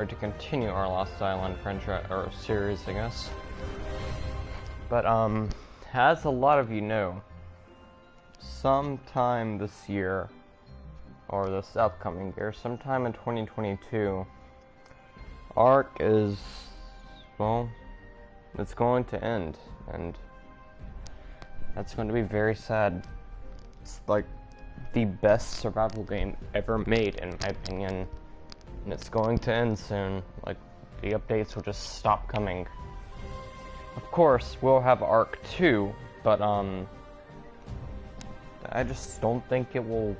to continue our Lost Island franchise or series, I guess. But as a lot of you know, sometime this year or this upcoming year, sometime in 2022, Ark is, well, it's going to end, and that's going to be very sad. It's like the best survival game ever made, in my opinion, and it's going to end soon. Like, the updates will just stop coming. Of course, we'll have Ark 2, but I just don't think it will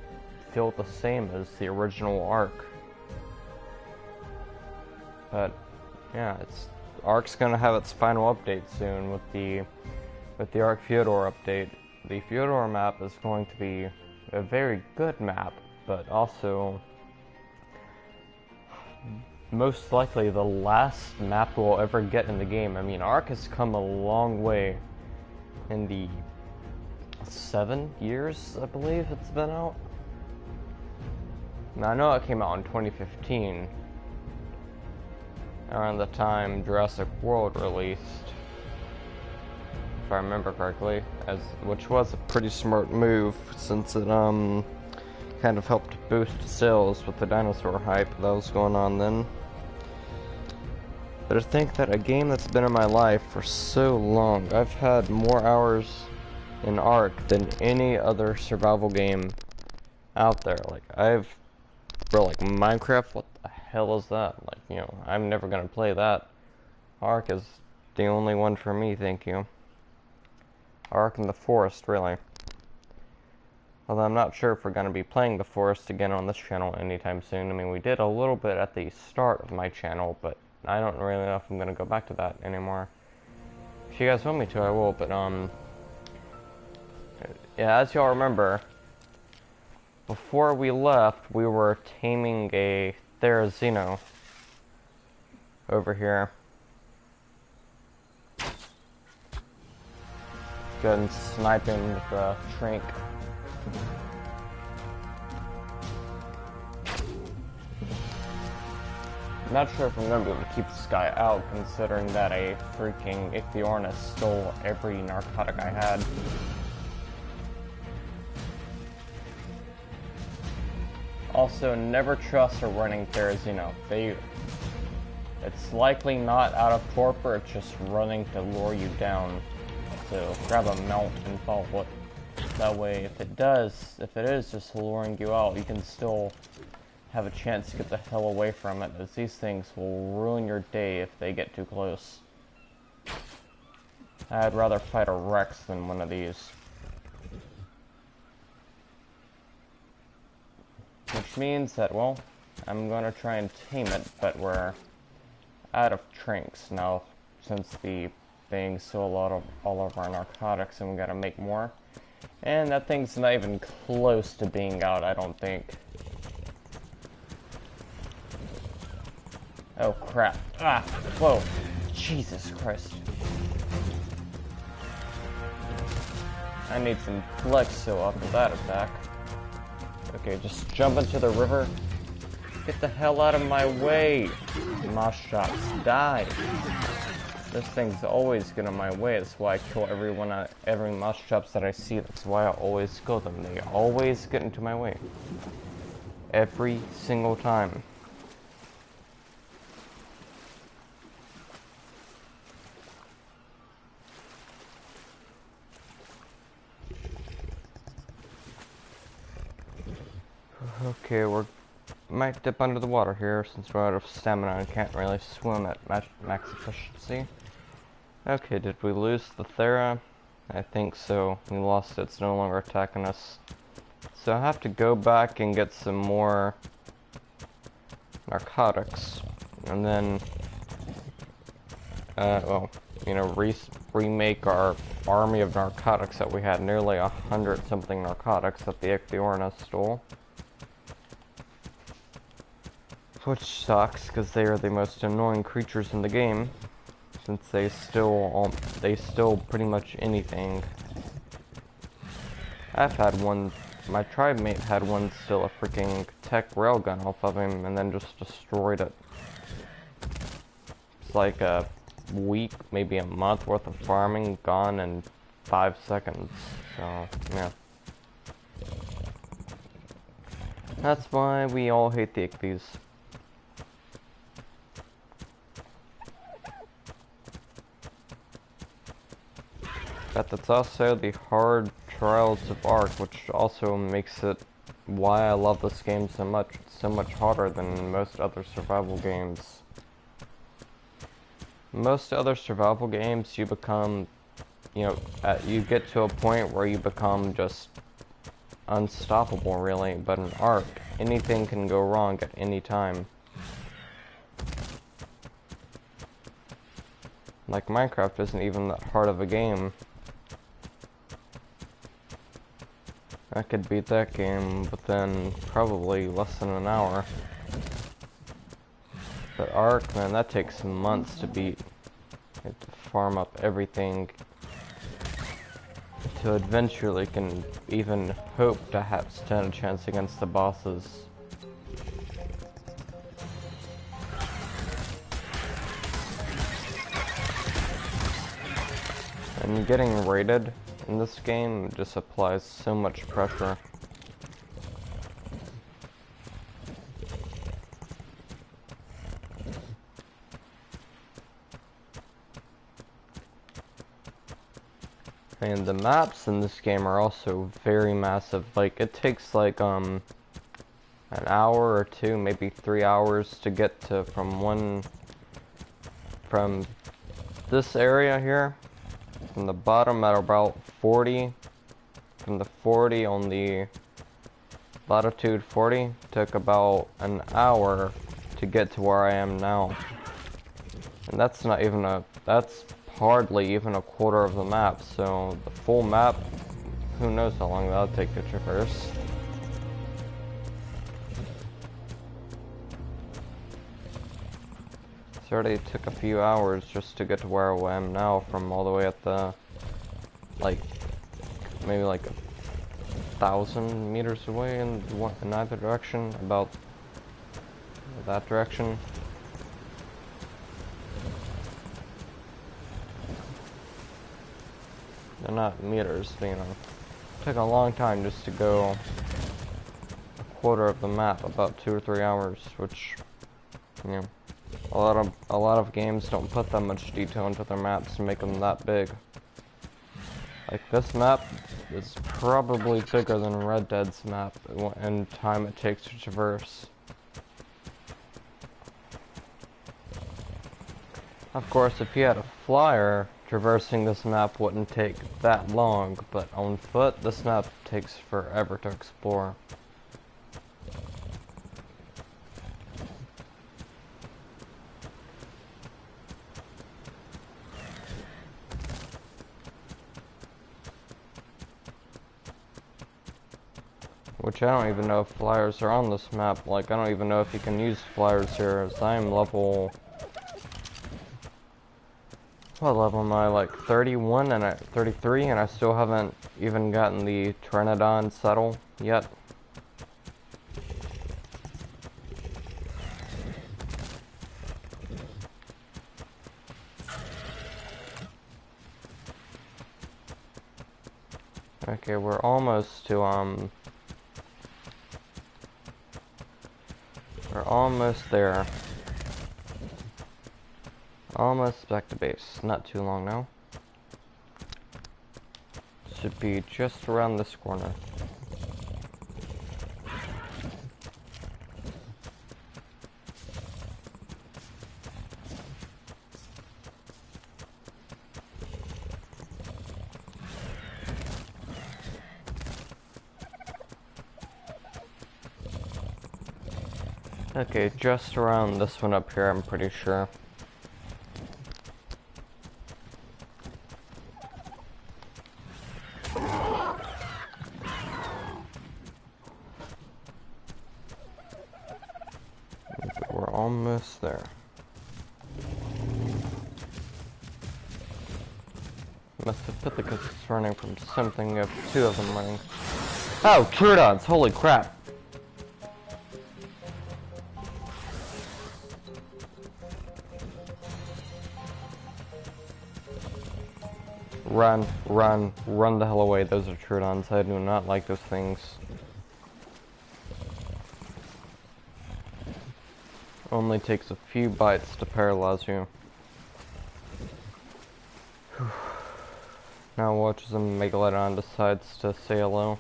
feel the same as the original Ark. But yeah, Ark's gonna have its final update soon with the Ark Fyodor update. The Fyodor map is going to be a very good map, but also most likely the last map we'll ever get in the game. I mean, Ark has come a long way in the 7 years, I believe it's been out. Now, I know it came out in 2015, around the time Jurassic World released, if I remember correctly, which was a pretty smart move, since it kind of helped boost sales with the dinosaur hype that was going on then. But to think that a game that's been in my life for so long, I've had more hours in Ark than any other survival game out there. Like, bro, like Minecraft, what the hell is that? Like, you know, I'm never gonna play that. Ark is the only one for me, thank you. Ark and the Forest, really. Although I'm not sure if we're gonna be playing the Forest again on this channel anytime soon. I mean, we did a little bit at the start of my channel, but I don't really know if I'm gonna go back to that anymore. If you guys want me to, I will, but yeah, as y'all remember, before we left, we were taming a Therizino over here. Go ahead and snipe him with a shrink. I'm not sure if I'm going to be able to keep this guy out, considering that a freaking Ichthyornis stole every narcotic I had. Also, never trust a running Therizino. It's likely not out of torpor, it's just running to lure you down. So grab a mount and follow it. That way, if it is just luring you out, you can still have a chance to get the hell away from it, as these things will ruin your day if they get too close. I'd rather fight a Rex than one of these. Which means that, well, I'm gonna try and tame it, but we're out of trinks now, since the thing stole all of our narcotics, and we gotta make more. And that thing's not even close to being out, I don't think. Oh crap. Ah, whoa. Jesus Christ. I need some Flexo after that attack. Okay, just jump into the river. Get the hell out of my way. Moss shots, die. This thing's always get in my way. That's why I kill every moss chops that I see. That's why I always kill them. They always get into my way. Every single time. Okay, might dip under the water here since we're out of stamina and can't really swim at max efficiency. Okay, did we lose the Thera? I think so. We lost it. It's no longer attacking us. So I have to go back and get some more narcotics, and then, well, you know, remake our army of narcotics that we had. Nearly 100 something narcotics that the Ichthyornis stole. Which sucks, because they are the most annoying creatures in the game, since they steal pretty much anything. I've had one, my tribe mate had one steal a freaking tech railgun off of him and then just destroyed it. It's like a week, maybe a month worth of farming gone in 5 seconds. So, yeah. That's why we all hate the Ichthy's. But that's also the hard trials of Ark, which also makes it why I love this game so much. It's so much harder than most other survival games. Most other survival games, you become, you know, you get to a point where you become just unstoppable, really. But in Ark, anything can go wrong at any time. Like Minecraft isn't even that hard of a game. I could beat that game within probably less than an hour. But Ark, man, that takes months to beat. You have to farm up everything to eventually can even hope to stand a chance against the bosses. And getting raided in this game just applies so much pressure. And the maps in this game are also very massive. Like, it takes like an hour or two, maybe 3 hours to get to from this area here, from the bottom at about 40, from the 40 on the latitude 40, took about an hour to get to where I am now. And that's not even that's hardly even a quarter of the map, so the full map, who knows how long that'll take to traverse. It already took a few hours just to get to where I am now, from all the way at the, like, maybe like 1,000 meters away in either direction, about that direction. They're not meters, but, you know, it took a long time just to go a quarter of the map, about 2 or 3 hours, which, you know, a lot of games don't put that much detail into their maps and make them that big. Like, this map is probably bigger than Red Dead's map in time it takes to traverse. Of course, if you had a flyer, traversing this map wouldn't take that long, but on foot, this map takes forever to explore. Which I don't even know if flyers are on this map. Like, I don't even know if you can use flyers here, as I'm level... What level am I? Like 31 and 33, and I still haven't even gotten the Pteranodon saddle yet. Okay, we're almost to we're almost there. Almost back to base. Not too long now. Should be just around this corner. Okay, just around this one up here, I'm pretty sure. We're almost there. Mustapithecus is running from something. You have 2 of them running. Oh, Pterodons! Holy crap! Run, run, run the hell away. Those are Troodons. I do not like those things. Only takes a few bites to paralyze you. Now watch as a Megalodon decides to say hello.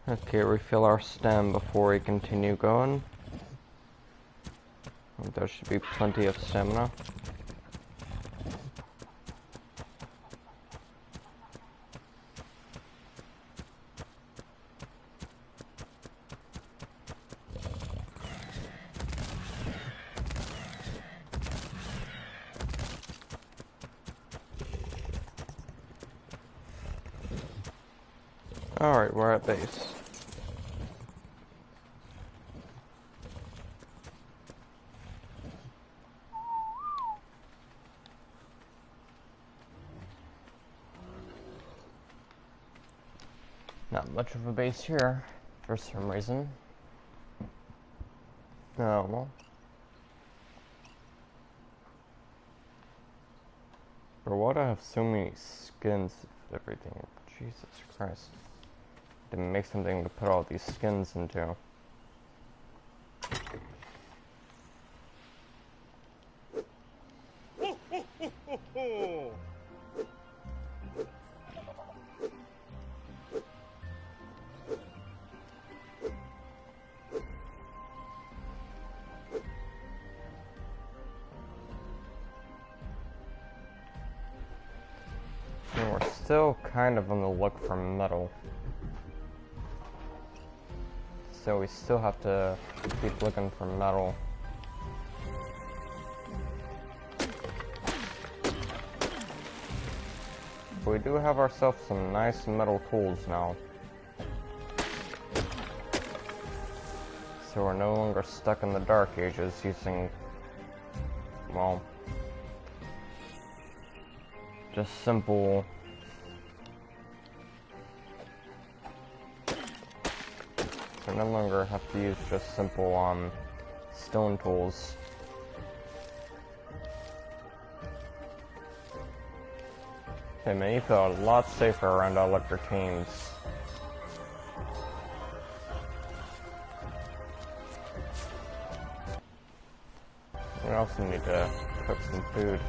Okay, refill our stem before we continue going. There should be plenty of stamina. Alright, we're at base. Not much of a base here, for some reason. Oh, well. For what I have so many skins of everything. Jesus Christ. Didn't make something to put all these skins into. And we're still kind of on the look for metal. So we still have to keep looking for metal. But we do have ourselves some nice metal tools now. So we're no longer stuck in the Dark Ages using, well, just simple I no longer have to use just simple stone tools. Okay, man, you feel a lot safer around electric teams. We also need to cook some food.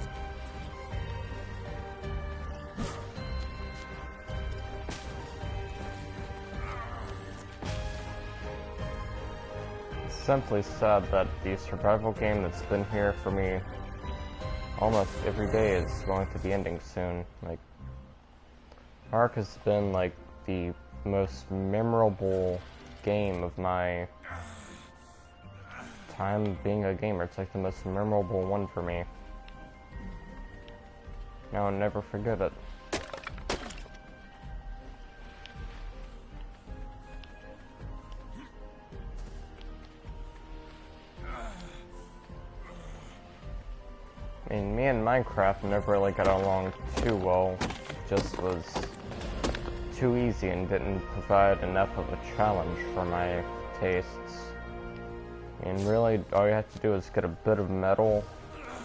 Simply sad that the survival game that's been here for me almost every day is going to be ending soon. Like, Ark has been like the most memorable game of my time being a gamer. It's like the most memorable one for me. Now I'll never forget it. I mean, me and Minecraft never really got along too well. It just was too easy and didn't provide enough of a challenge for my tastes. I mean, really, all you have to do is get a bit of metal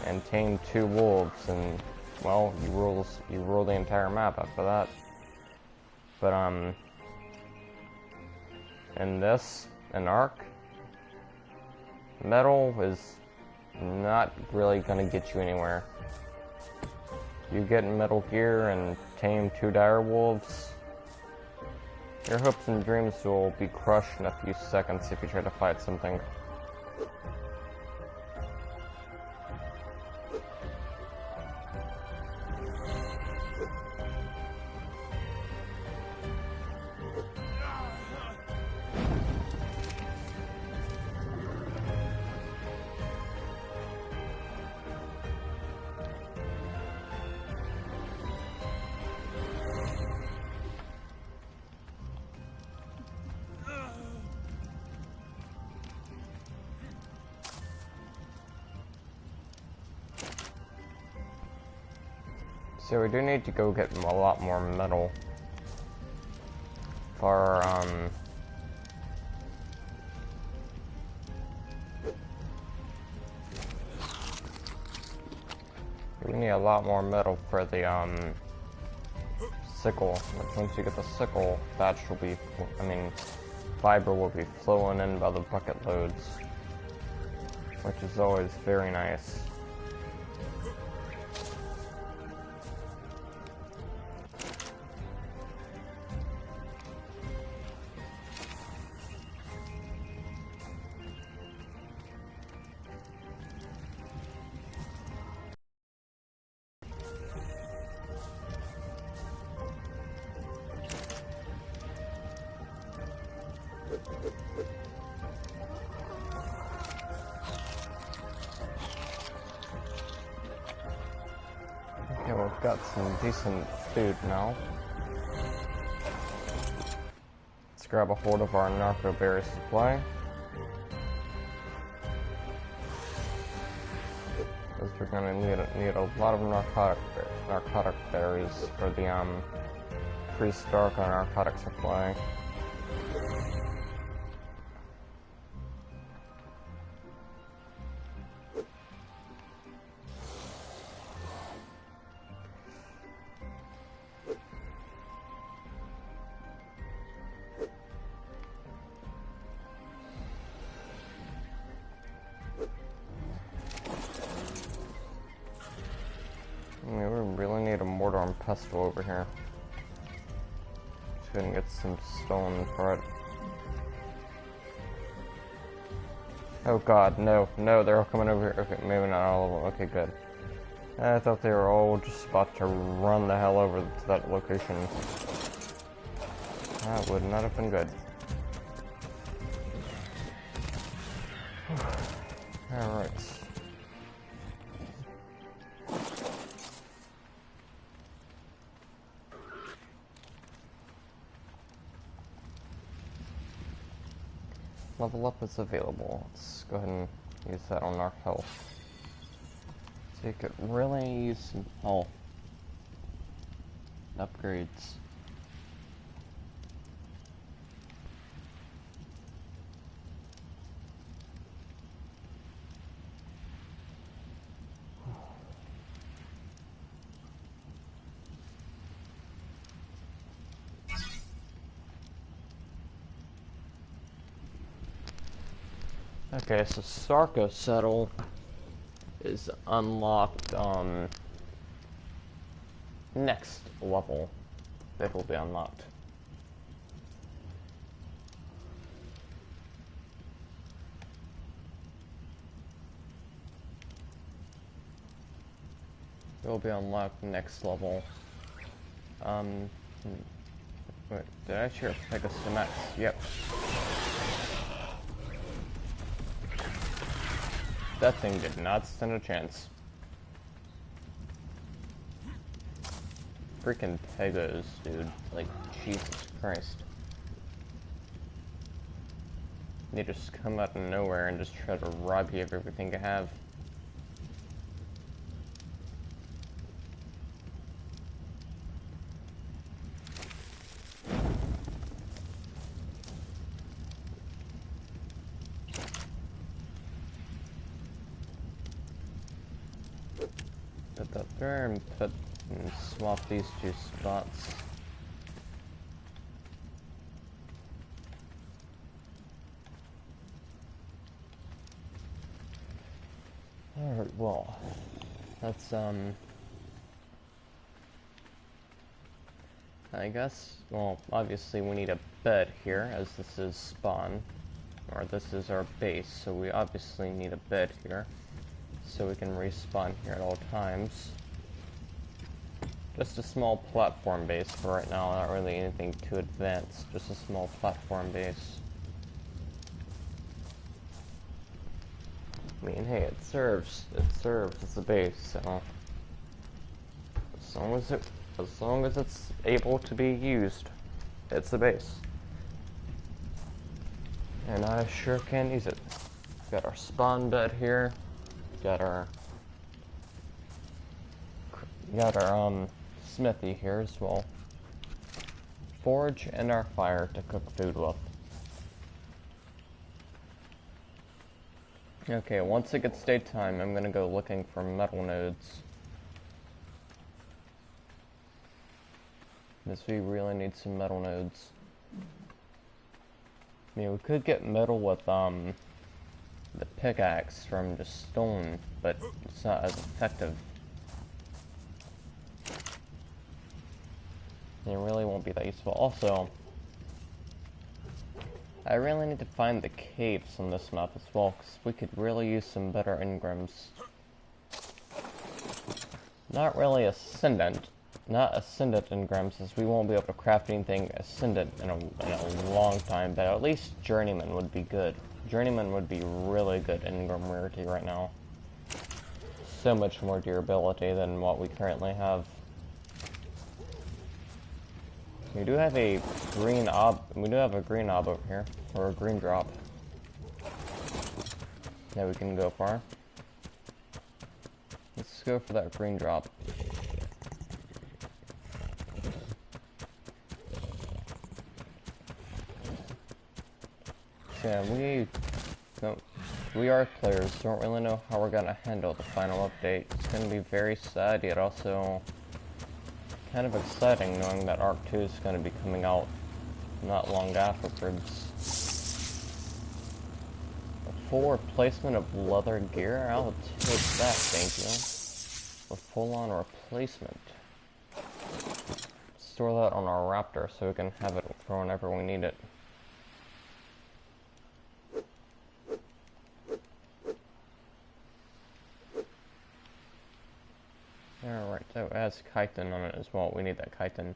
and tame 2 wolves, and well, you rule the entire map after that. But in Ark, metal is not really gonna get you anywhere. You get metal gear and tame 2 dire wolves, your hopes and dreams will be crushed in a few seconds if you try to fight something. So we do need to go get a lot more metal. our, we need a lot more metal for the, sickle. Once you get the sickle, thatch will be, fiber will be flowing in by the bucket loads, which is always very nice. Okay, we've got some decent food now. Let's grab a hold of our narco berry supply. Because we're gonna need a lot of narcotic berries for the pre-start our narcotic supply. We really need a mortar and pestle over here. Just gonna get some stone for it. Oh god, no, they're all coming over here. Okay, maybe not all of them. Okay, good. I thought they were all just about to run the hell over to that location. That would not have been good. Alright. Level up is available. Let's go ahead and use that on our health. So you could really use some health upgrades. Okay, so Sarco Settle is unlocked next level. It will be unlocked. It will be unlocked next level. Wait, did I share Pegasus Max? Yep. That thing did not stand a chance. Freaking Pegos, dude. Like, Jesus Christ. They just come out of nowhere and just try to rob you of everything you have. Put that there and swap these two spots. Alright, well, that's, I guess, well, obviously we need a bed here, as this is spawn, or this is our base, so we obviously need a bed here, so we can respawn here at all times. Just a small platform base for right now, not really anything too advanced, just a small platform base. I mean, hey, it serves as a base, so as long as it's able to be used, it's a base. And I sure can use it. Got our spawn bed here, got our smithy here as well. forge and our fire to cook food with. Okay, once it gets daytime, I'm gonna go looking for metal nodes. Because we really need some metal nodes. I mean, we could get metal with, the pickaxe from just stone, but it's not as effective. It really won't be that useful. Also, I really need to find the caves on this map as well, because we could really use some better engrams. Not really ascendant. Not ascendant engrams, as we won't be able to craft anything ascendant in a long time, but at least journeyman would be good. Journeyman would be really good engram rarity right now. So much more durability than what we currently have. We do have a green ob over here, or a green drop that we can go for. Let's go for that green drop. So yeah, we are players, don't really know how we're gonna handle the final update. It's gonna be very sad, yet also kind of exciting knowing that Arc 2 is going to be coming out not long afterwards. A full replacement of leather gear? I'll take that, thank you. A full-on replacement. Store that on our Raptor so we can have it for whenever we need it. Alright, so it has chitin on it as well. We need that chitin.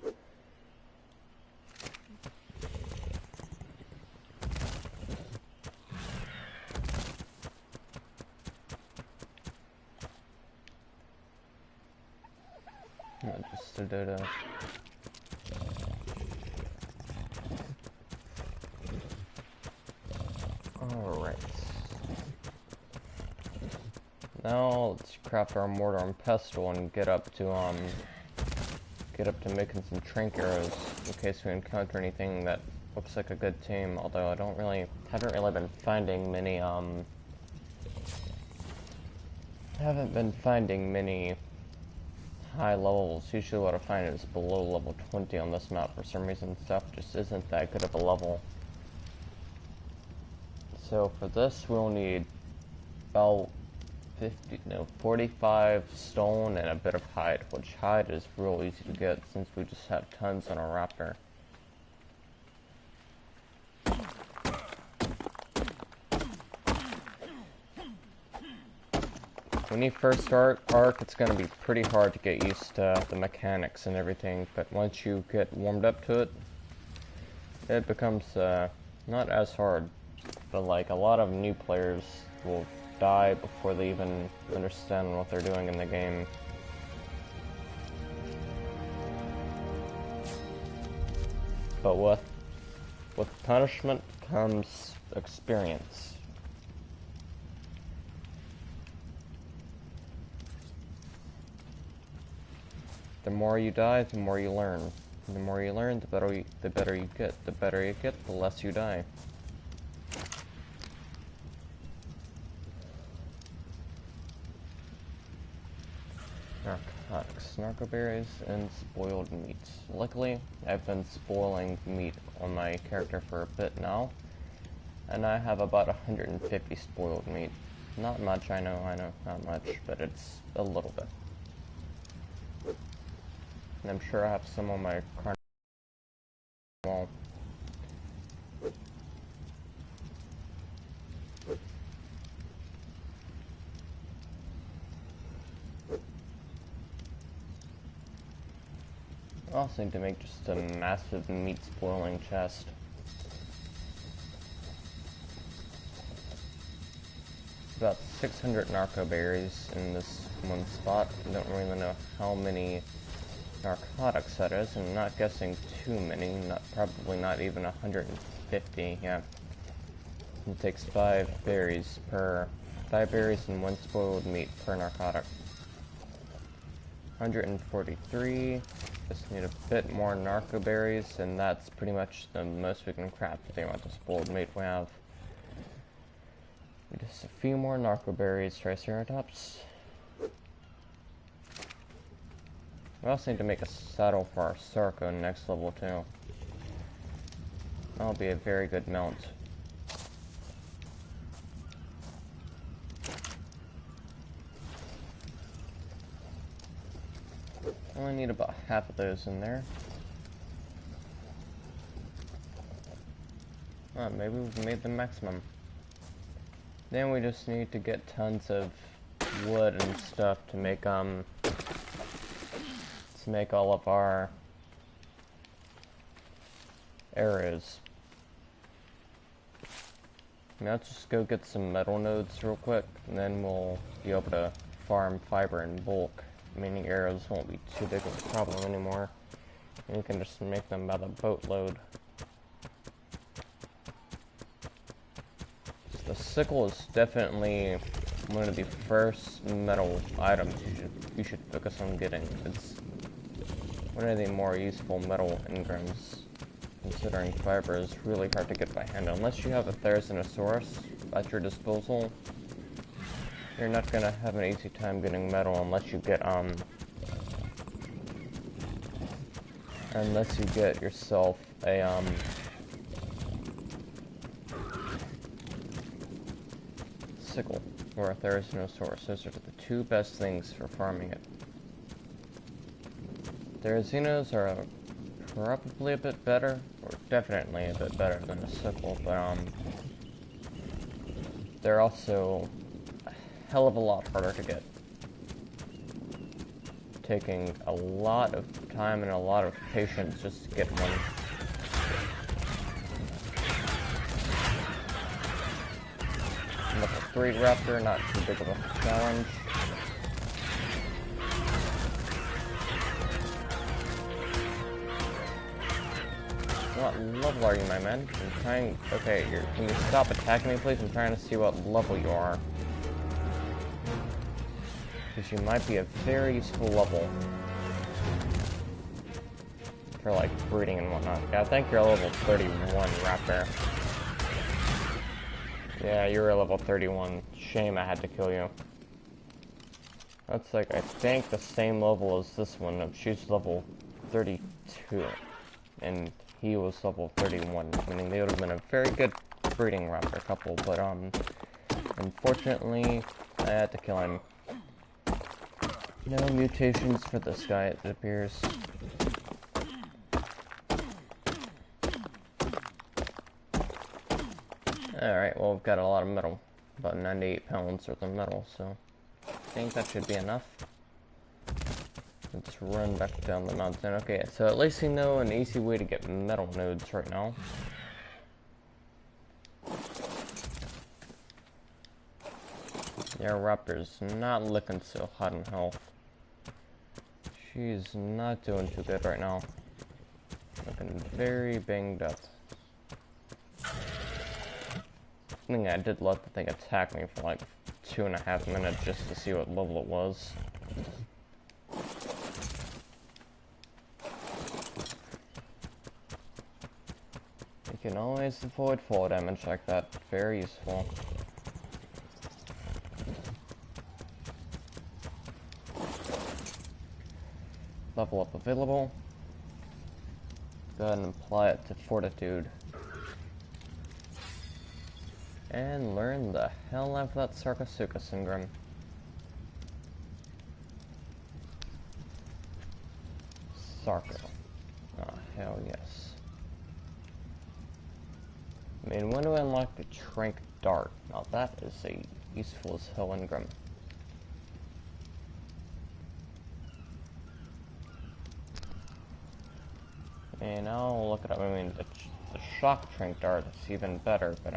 Just to do the... Alright. Now let's craft our mortar and pestle and get up to making some trank arrows in case we encounter anything that looks like a good team. Although I haven't really been finding many high levels. Usually what I find is below level 20 on this map. For some reason stuff just isn't that good of a level. So for this we'll need about 45 stone and a bit of hide, which hide is real easy to get since we just have tons on our Raptor. When you first start Arc, it's going to be pretty hard to get used to the mechanics and everything, but once you get warmed up to it, it becomes not as hard, but like a lot of new players will die before they even understand what they're doing in the game. But with punishment comes experience. The more you die, the more you learn. The more you learn, the better you get. The better you get, the less you die. Narcotics, narcoberries, and spoiled meats. Luckily, I've been spoiling meat on my character for a bit now, and I have about 150 spoiled meat. Not much, I know, not much, but it's a little bit. And I'm sure I have some on my carnival wall. I also need to make just a massive meat spoiling chest. About 600 narco berries in this one spot. I don't really know how many narcotics that is. I'm not guessing too many. Probably not even 150. Yeah. It takes 5 berries and 1 spoiled meat per narcotic. 143. Just need a bit more narco berries, and that's pretty much the most we can craft with the amount of spoiled meat we have. Just a few more narco berries, triceratops. We also need to make a saddle for our Sarco next level too. That'll be a very good mount. Only need about half of those in there. Oh, maybe we've made the maximum. Then we just need to get tons of wood and stuff to make all of our arrows. Now let's just go get some metal nodes real quick, and then we'll be able to farm fiber in bulk, meaning arrows won't be too big of a problem anymore. And we can just make them by the boatload. The sickle is definitely one of the first metal items you should focus on getting. It's one of the more useful metal engrams, considering fiber is really hard to get by hand. Unless you have a Therizinosaurus at your disposal, you're not gonna have an easy time getting metal unless you get yourself a sickle or a Therizinosaurus. Those are the two best things for farming it. Therizinos are probably a bit better, or definitely a bit better than a sickle, but they're also a hell of a lot harder to get. Taking a lot of time and a lot of patience just to get one. Level 3 raptor, not too big of a challenge. What level are you, my man? I'm trying. Okay, can you stop attacking me, please? I'm trying to see what level you are. Because you might be a very useful level for, like, breeding and whatnot. Yeah, I think you're a level 31 raptor. Yeah, you're a level 31. Shame I had to kill you. That's like, I think, the same level as this one. She's level 32. And he was level 31. Meaning they would have been a very good breeding raptor couple. But, unfortunately, I had to kill him. No mutations for this guy, it appears. Alright, well, we've got a lot of metal. About 98 pounds worth of metal, so I think that should be enough. Let's run back down the mountain. Okay, so at least we know an easy way to get metal nodes right now. Yeah, Raptor's not looking so hot in health. She's not doing too good right now. Looking very banged up. I think I did let the thing attack me for like 2.5 minutes just to see what level it was. You can always avoid fall damage like that. Very useful. Level up available. Go ahead and apply it to Fortitude. And learn the hell out of that Sarcosuchus engram. Sarco. Oh, hell yes. I mean, when do I unlock the Trank Dart? Now that is a useful as hell engram. And I'll look it up. I mean, the Shock Trank Dart is even better, but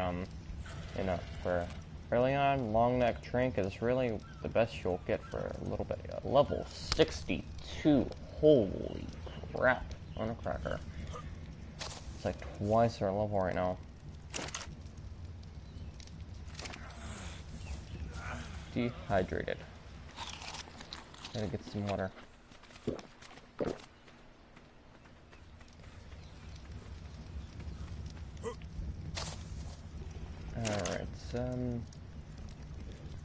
you know, for early on, long neck Trank is really the best you'll get for a little bit. Level 62. Holy crap. On a cracker. It's like twice our level right now. Dehydrated. Gotta get some water.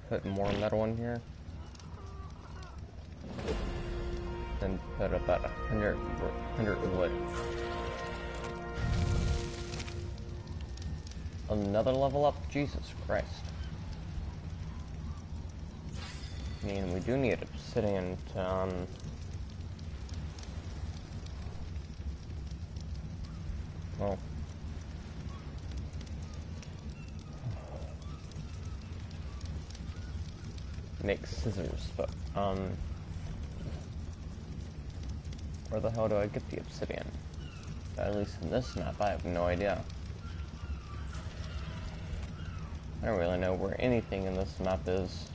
put more metal in here. Then put about 100 wood. Another level up? Jesus Christ. I mean, we do need obsidian to, well, make scissors, but, where the hell do I get the obsidian? At least in this map, I have no idea. I don't really know where anything in this map is.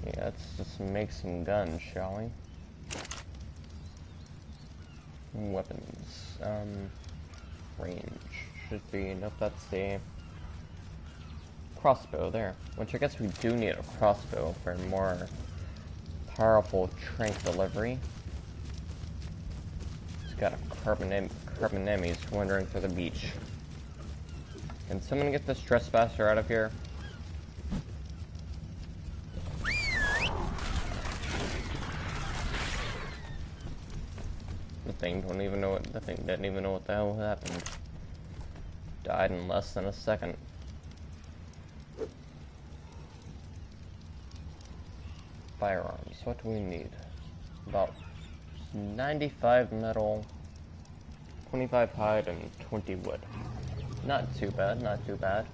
Yeah, let's just make some guns, shall we? Weapons. Range. Should be, nope, that's the crossbow there. Which I guess we do need a crossbow for more powerful trank delivery. It's got a carbon enemies wandering through the beach. Can someone get this trespasser out of here? The thing didn't even know what the hell happened. Died in less than a second. Firearms. What do we need? About 95 metal, 25 hide, and 20 wood. Not too bad, not too bad.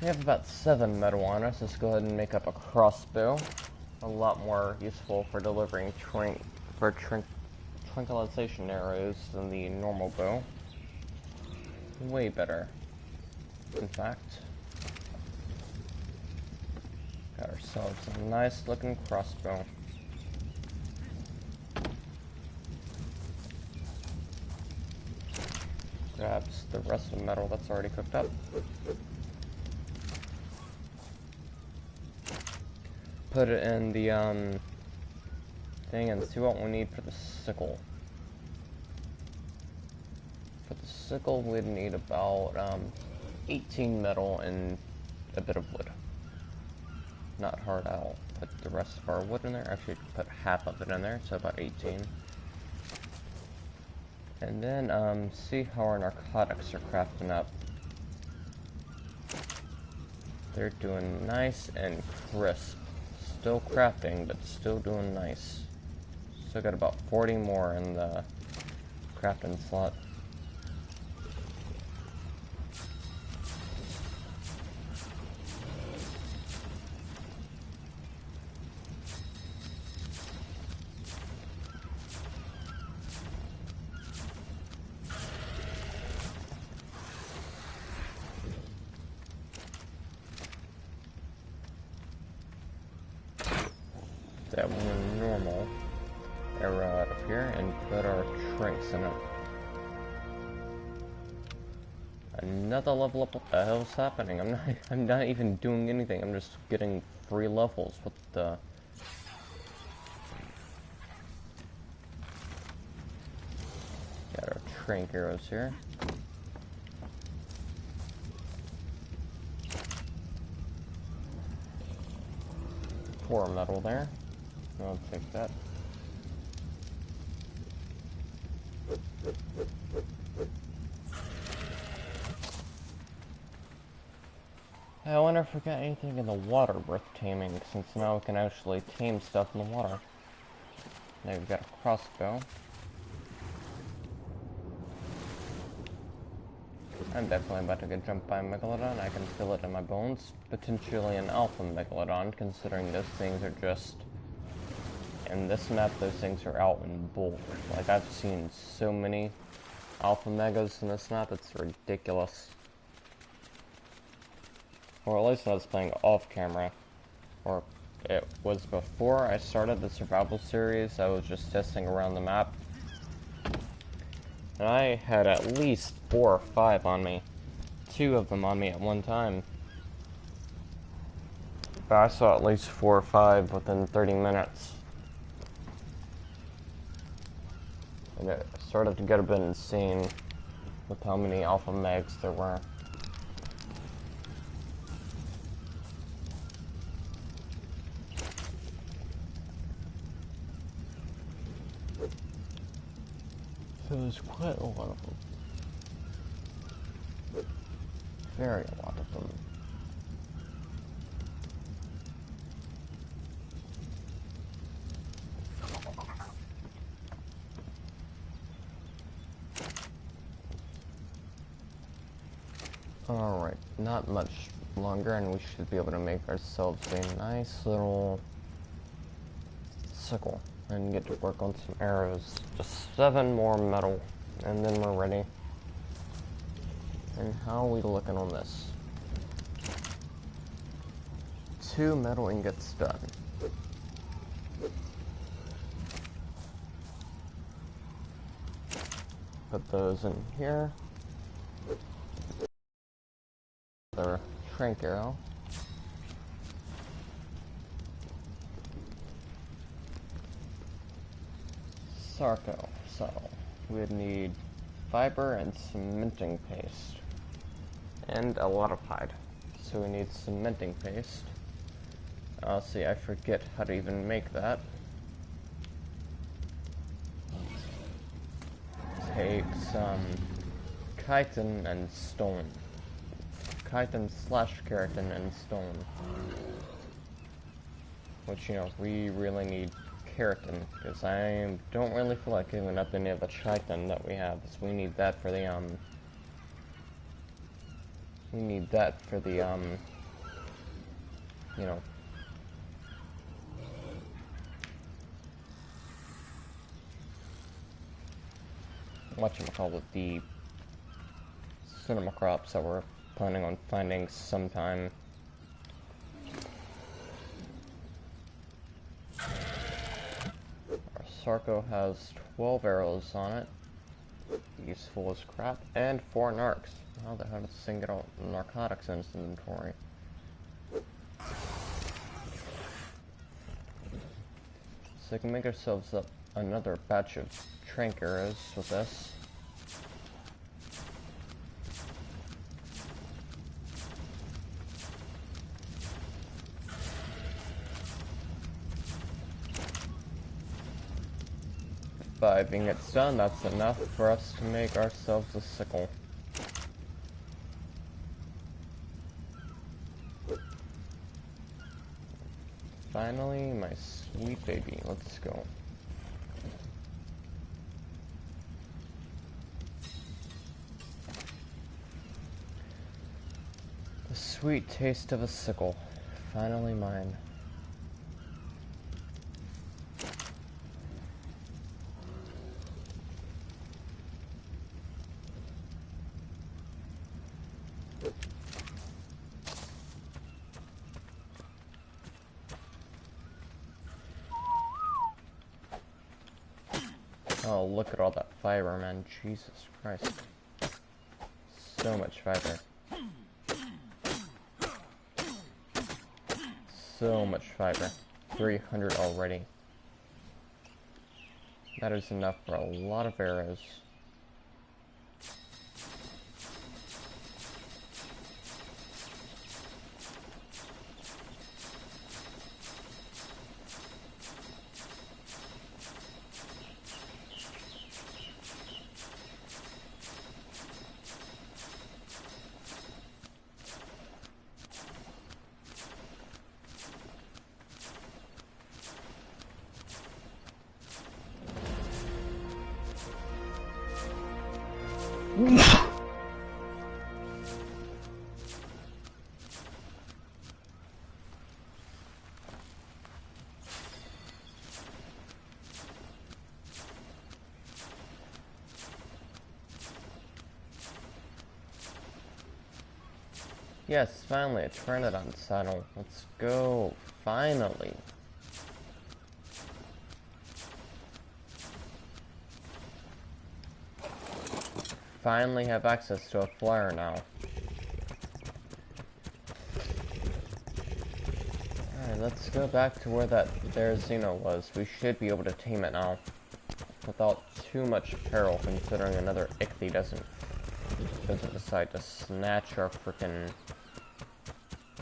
We have about 7 metal on us. Let's go ahead and make up a crossbow. A lot more useful for delivering tranquilization arrows than the normal bow. Way better, in fact. Got ourselves a nice looking crossbow. Grabs the rest of the metal that's already cooked up. Put it in the thing and see what we need for the sickle. For the sickle we'd need about 18 metal and a bit of wood. Not hard, I'll put the rest of our wood in there. Actually, put half of it in there, so about 18. And then, see how our narcotics are crafting up. They're doing nice and crisp. Still crafting, but still doing nice. Still got about 40 more in the crafting slot. That one normal arrow out of here and put our trinks in it. Another level up. What the hell's happening? I'm not even doing anything. I'm just getting free levels. What the? Got our trank arrows here. Pour metal there. I'll take that. I wonder if we got anything in the water worth taming, since now we can actually tame stuff in the water. Now we've got a crossbow. I'm definitely about to get jumped by a megalodon. I can feel it in my bones. Potentially an alpha megalodon, considering those things are just... In this map, those things are out in bulk. Like, I've seen so many alpha megas in this map, it's ridiculous. Or at least I was playing off camera. Or it was before I started the survival series. I was just testing around the map. And I had at least 4 or 5 on me. 2 of them on me at one time. But I saw at least 4 or 5 within 30 minutes. And it started to get a bit insane with how many alpha megs there were. So there's quite a lot of them. Very a lot of them. Alright, not much longer and we should be able to make ourselves a nice little sickle and get to work on some arrows. Just 7 more metal and then we're ready. And how are we looking on this? 2 metal ingots done. Put those in here. Another shrink arrow. Sarco. So we would need fiber and cementing paste. And a lot of hide. So we need cementing paste. See, I forget how to even make that. Take some chitin and stone. Chitin / keratin and stone. Which, you know, we really need keratin, because I don't really feel like giving up any of the chitin that we have, so we need that for the, you know, whatchamacallit, the cinema crops that we're planning on finding sometime. Our Sarco has 12 arrows on it, useful as crap, and 4 narcs. How the hell does this thing get all narcotics in its inventory? So we can make ourselves up another batch of trank arrows with this. By being it's done, that's enough for us to make ourselves a sickle. Finally, my sweet baby, let's go. The sweet taste of a sickle, finally mine. Oh, look at all that fiber, man. Jesus Christ. So much fiber. So much fiber. 300 already. That is enough for a lot of arrows. Yes, finally, a Pteranodon saddle. Let's go. Finally. Finally have access to a flyer now. let's go back to where that there Xeno was. We should be able to tame it now without too much peril, considering another Ichthy doesn't decide to snatch our frickin'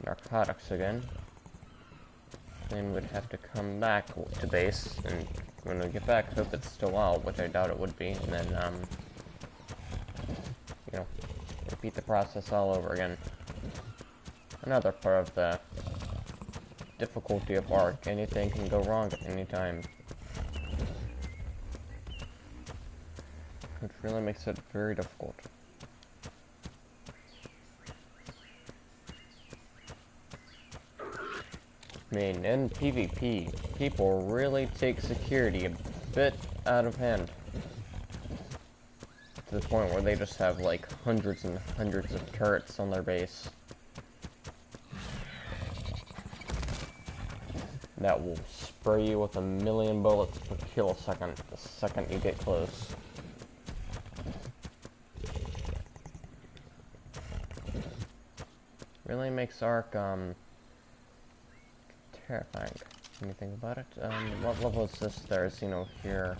narcotics again. Then we'd have to come back to base, and when we get back, hope it's still out, which I doubt it would be, and then, you know, repeat the process all over again. Another part of the difficulty of Ark. Anything can go wrong at any time. Which really makes it very difficult. I mean, in PvP, people really take security a bit out of hand. To the point where they just have like hundreds and hundreds of turrets on their base that will spray you with 1,000,000 bullets per kilosecond the second you get close. Really makes Ark terrifying. When you think about it. What level is this there, here?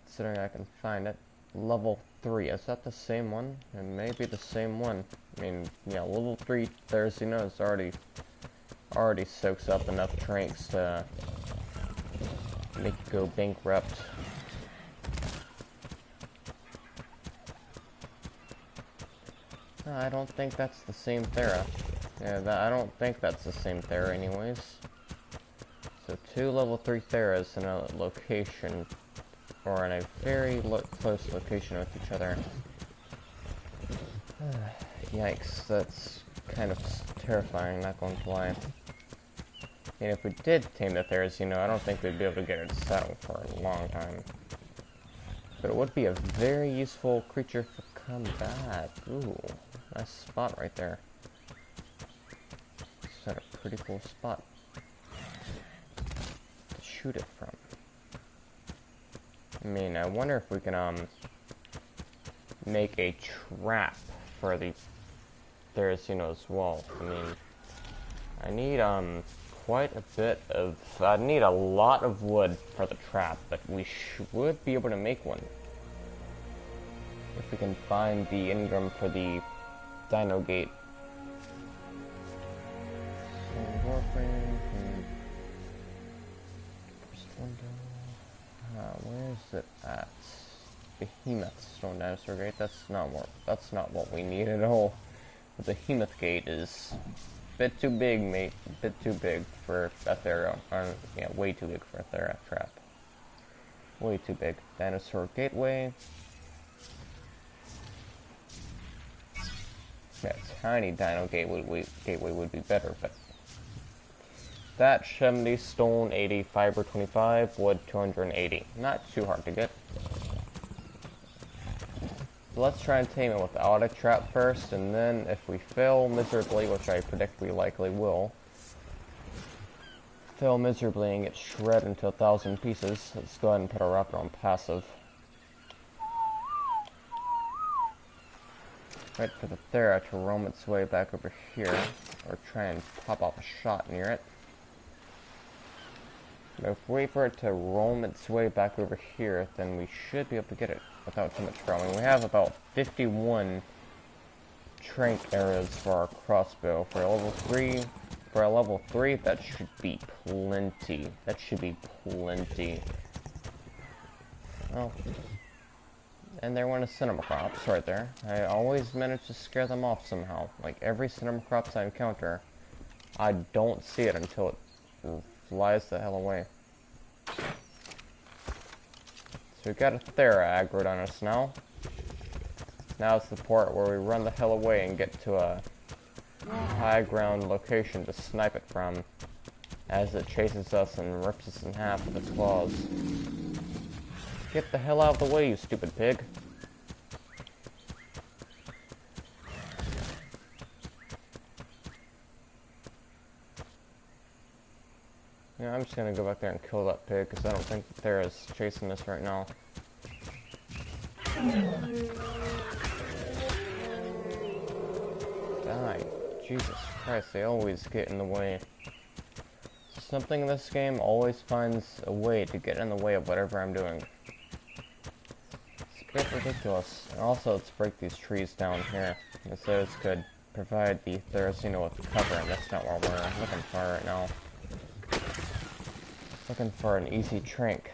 Considering I can find it. Level 3. Is that the same one? It may be the same one. I mean, yeah, level 3 there, is already soaks up enough tranks to make you go bankrupt. I don't think that's the same Thera. Yeah, I don't think that's the same Thera anyways. So 2 level 3 Theras in a location, or in a very close location with each other. Yikes, that's kind of terrifying, not going to lie. And if we did tame the Theras, I don't think we'd be able to get it settled for a long time. But it would be a very useful creature for combat. Ooh, nice spot right there. Is that a pretty cool spot to shoot it from? I mean, I wonder if we can, make a trap for the Theras, as well. I mean, I need, quite a bit of... I'd need a lot of wood for the trap, but we would be able to make one. If we can find the engram for the Dino Gate. So, warframe... First window... where is it at? Behemoth Stone Dinosaur Gate? That's not what we need at all. The Behemoth Gate is... bit too big, mate. Bit too big for a Thera. Yeah, way too big for a Thera trap. Way too big. Dinosaur Gateway. Yeah, tiny Dino Gateway would be better, but... That 70, stone 80, fiber 25, wood 280. Not too hard to get. Let's try and tame it without a trap first, and then if we fail miserably, which I predict we likely will, fail miserably and get shredded into 1,000 pieces, let's go ahead and put our raptor on passive. Wait for the Thera to roam its way back over here, or try and pop off a shot near it. But if we wait for it to roam its way back over here, then we should be able to get it without too much problem. We have about 51 trank arrows for our crossbow. For a level 3, that should be plenty. That should be plenty. Oh. And there went a Cinnamocrops right there. I always manage to scare them off somehow. Like every Cinnamocrops I encounter, I don't see it until it flies the hell away. So we got a Thera aggroed on us now. Now it's the part where we run the hell away and get to a high ground location to snipe it from, as it chases us and rips us in half with its claws. Get the hell out of the way, you stupid pig. Yeah, I'm just gonna go back there and kill that pig, because I don't think that Thera's chasing us right now. Die. Jesus Christ, they always get in the way. Something in this game always finds a way to get in the way of whatever I'm doing. It's a bit ridiculous. And also, let's break these trees down here. Those could provide the Therizino with cover, and that's not what we're looking for right now. Looking for an easy trink.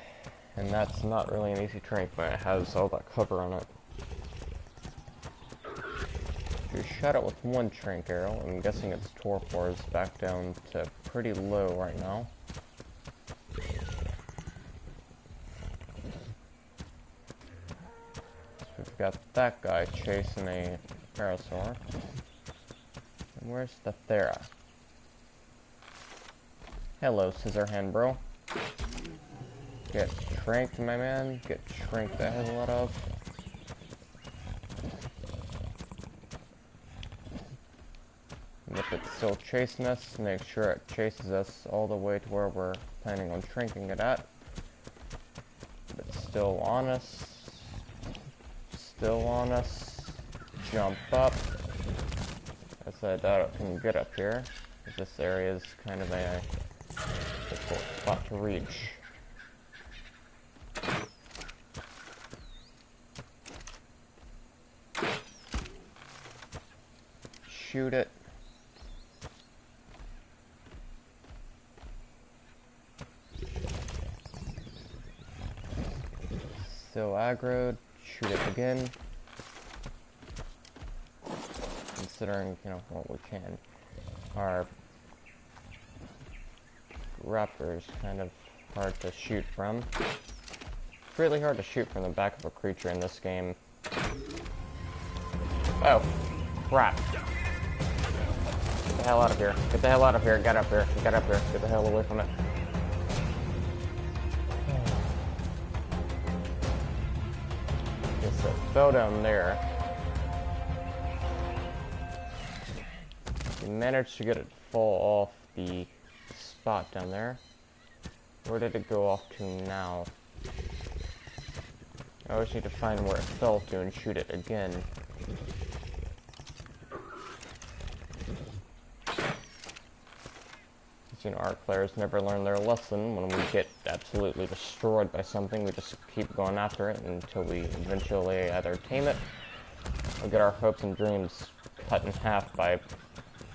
And that's not really an easy trink, but it has all that cover on it. If you shot it with one trink arrow, I'm guessing its torpor is back down to pretty low right now. So we've got that guy chasing a parasaur. And where's the Thera? Hello, Scissorhand bro. Get tranked, my man. Get tranked the hell out of. And if it's still chasing us, make sure it chases us all the way to where we're planning on shrinking it at. If it's still on us. Still on us. Jump up. As I doubt it can get up here. This area is kind of a difficult spot to reach. Shoot it. Still aggroed. Shoot it again. Considering, you know, what we can. Our raptor is kind of hard to shoot from. It's really hard to shoot from the back of a creature in this game. Oh, crap. Get the hell out of here. Get the hell out of here. Get up here. Get up here. Get the hell away from it. Okay, so it fell down there. We managed to get it to fall off the spot down there. Where did it go off to now? I always need to find where it fell to and shoot it again. You know, ARK players never learn their lesson. When we get absolutely destroyed by something, we just keep going after it until we eventually either tame it or get our hopes and dreams cut in half by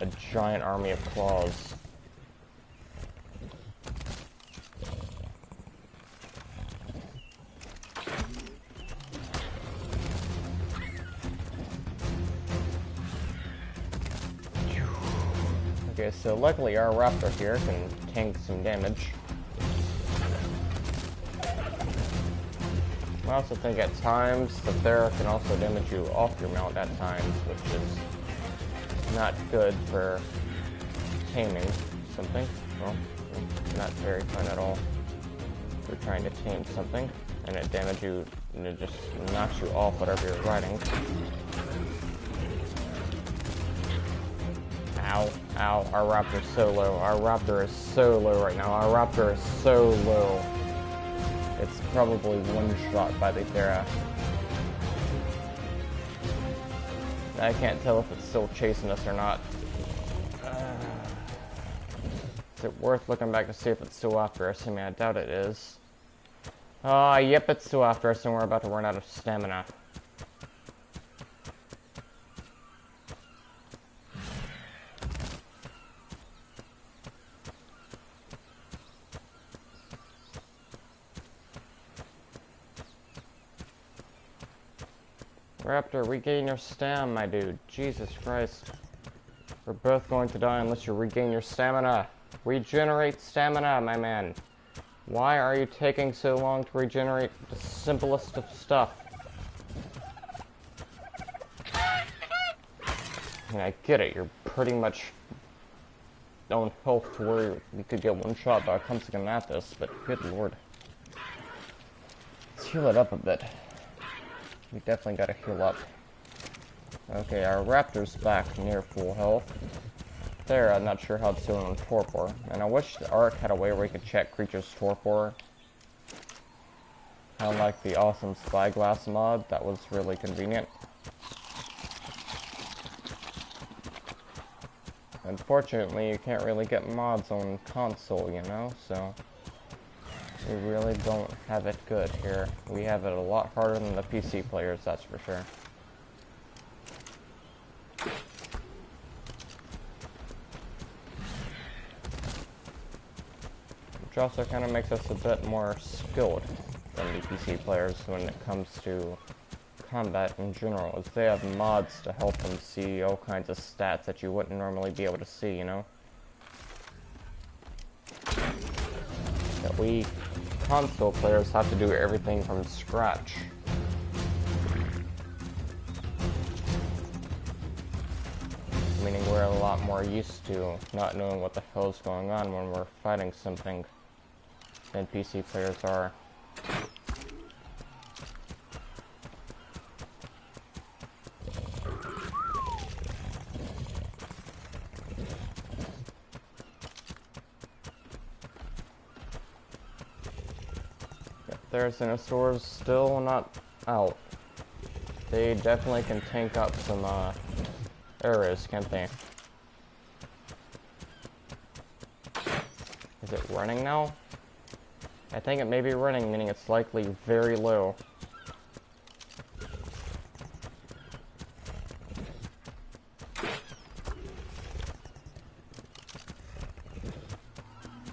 a giant army of claws. Okay, so luckily our raptor here can tank some damage. I also think at times the Thera can also damage you off your mount at times, which is not good for taming something. Well, not very fun at all. If you're trying to tame something and it damages you and it just knocks you off whatever you're riding. Ow, ow, our raptor's so low. Our raptor is so low right now. Our raptor is so low. It's probably one shot by the Thera. I can't tell if it's still chasing us or not. Is it worth looking back to see if it's still after us? I mean, I doubt it is. Yep, it's still after us and we're about to run out of stamina. Raptor, regain your stam, my dude. Jesus Christ. We're both going to die unless you regain your stamina. Regenerate stamina, my man. Why are you taking so long to regenerate the simplest of stuff? I mean, I get it. You're pretty much on health to where you could get one shot by Kumsigan at this, but good lord. Let's heal it up a bit. We definitely gotta heal up. Okay, our raptor's back near full health. There, I'm not sure how it's doing on torpor. And I wish the ARK had a way where we could check creatures' torpor. Kind of like the awesome Spyglass mod. That was really convenient. unfortunately, you can't really get mods on console, you know, so we really don't have it good here. We have it a lot harder than the PC players, that's for sure. Which also kind of makes us a bit more skilled than the PC players when it comes to combat in general, as they have mods to help them see all kinds of stats that you wouldn't normally be able to see, you know? That we console players have to do everything from scratch. Meaning we're a lot more used to not knowing what the hell's going on when we're fighting something than PC players are. Therizinosaurs still not out. They definitely can tank up some arrows, can't they? Is it running now? I think it may be running, meaning it's likely very low.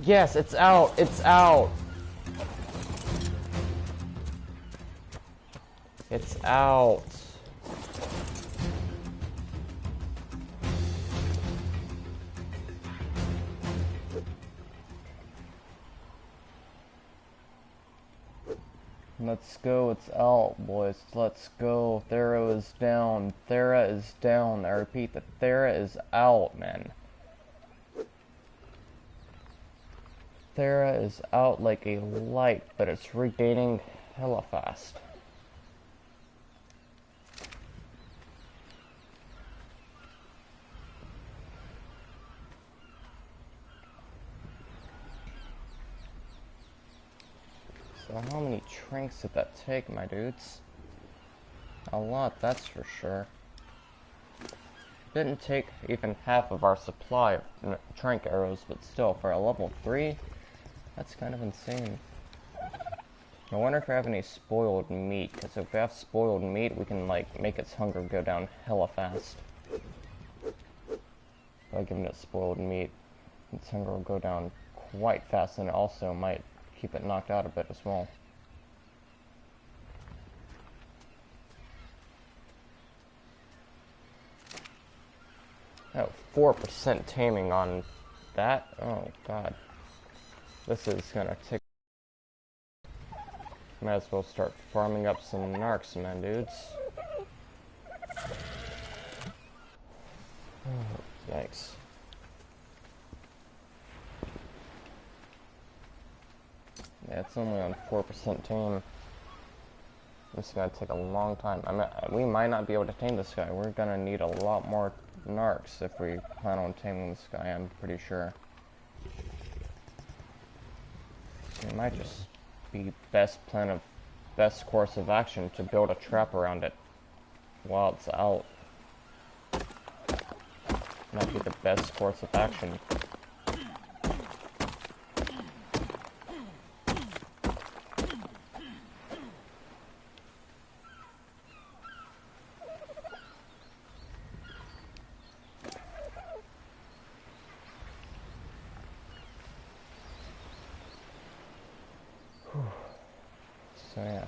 Yes, it's out! It's out! It's out. Let's go, it's out, boys. Let's go. Thera is down. Thera is down. I repeat, the Thera is out, man. Thera is out like a light, but it's regaining hella fast. So how many tranks did that take, my dudes? A lot, that's for sure. Didn't take even half of our supply of trank arrows, but still, for a level 3, that's kind of insane. I wonder if we have any spoiled meat, because if we have spoiled meat, we can, like, make its hunger go down hella fast. By giving it spoiled meat, its hunger will go down quite fast, and it also might keep it knocked out a bit as well. Oh, 4% taming on that? Oh god. This is gonna take... Might as well start farming up some narcs, man, dudes. Oh, yikes. Yeah, it's only on 4% tame. This is gonna take a long time. I mean, we might not be able to tame this guy. We're gonna need a lot more narcs if we plan on taming this guy, I'm pretty sure. It might just be best course of action to build a trap around it while it's out. Might be the best course of action. So yeah.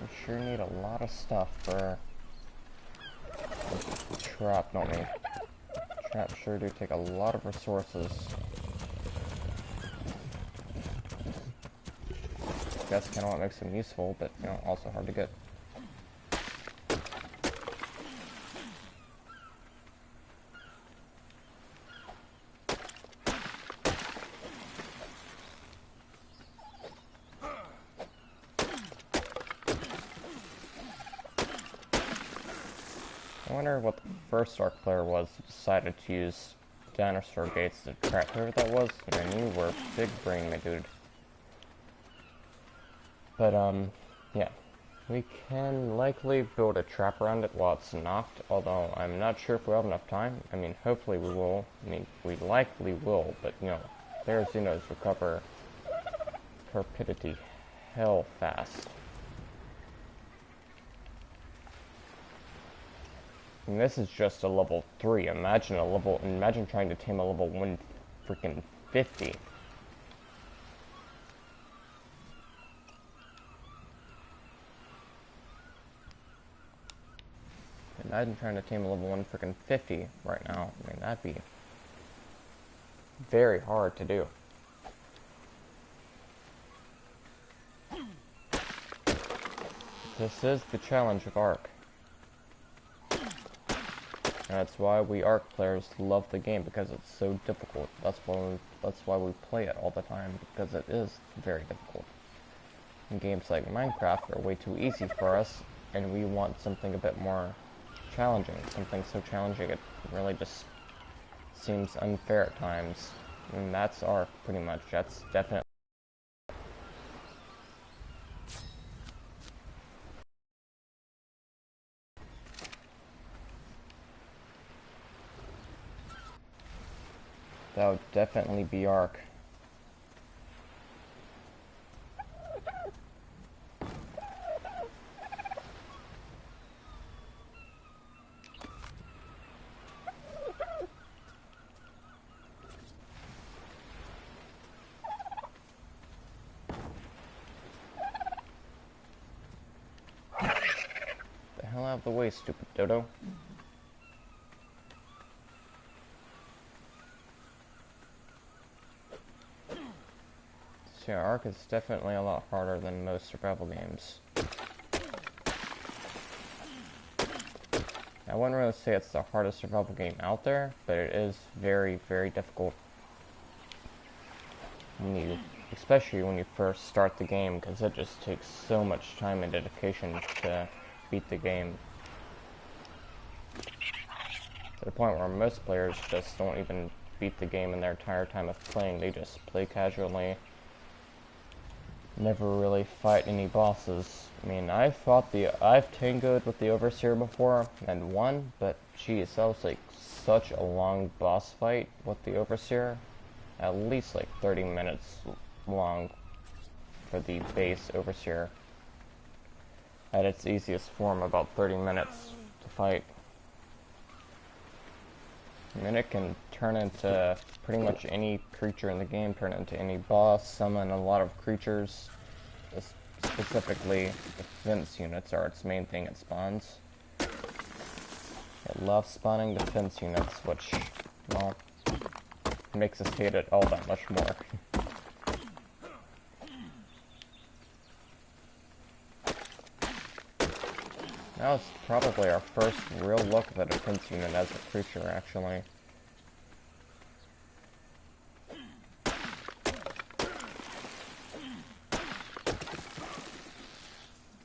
We sure need a lot of stuff for the trap, don't we? Traps sure do take a lot of resources. That's kind of what makes them useful, but you know, also hard to get. I wonder what the first Ark player was who decided to use dinosaur gates to trap whoever that was. I mean, you were big brain, my dude. But, yeah. We can likely build a trap around it while it's knocked, although I'm not sure if we'll have enough time. I mean, hopefully we will. I mean, we likely will, but, you know, their Xenos recover perpetuity hell fast. And this is just a level 3. Imagine trying to tame a level 1 freaking 50. Imagine trying to tame a level 1 freaking 50 right now. I mean, that'd be very hard to do. This is the challenge of Ark. And that's why we Ark players love the game, because it's so difficult. That's why we play it all the time, because it is very difficult. And games like Minecraft are way too easy for us, and we want something a bit more challenging. Something so challenging it really just seems unfair at times. And that's Ark, pretty much. That's definitely. That would definitely be Ark. The hell out of the way, stupid dodo. So yeah, Ark is definitely a lot harder than most survival games. I wouldn't really say it's the hardest survival game out there, but it is very, very difficult. Especially when you first start the game, because it just takes so much time and dedication to beat the game. To the point where most players just don't even beat the game in their entire time of playing. They just play casually. Never really fight any bosses. I mean, I've tangoed with the Overseer before and won, but geez, that was like such a long boss fight with the Overseer. At least like 30 minutes long for the base Overseer. At its easiest form, about 30 minutes to fight. And then it can turn into pretty much any creature in the game, turn into any boss, summon a lot of creatures. Specifically, defense units are its main thing it spawns. It loves spawning defense units, which, well, makes us hate it all that much more. That was probably our first real look at a defense unit as a creature, actually.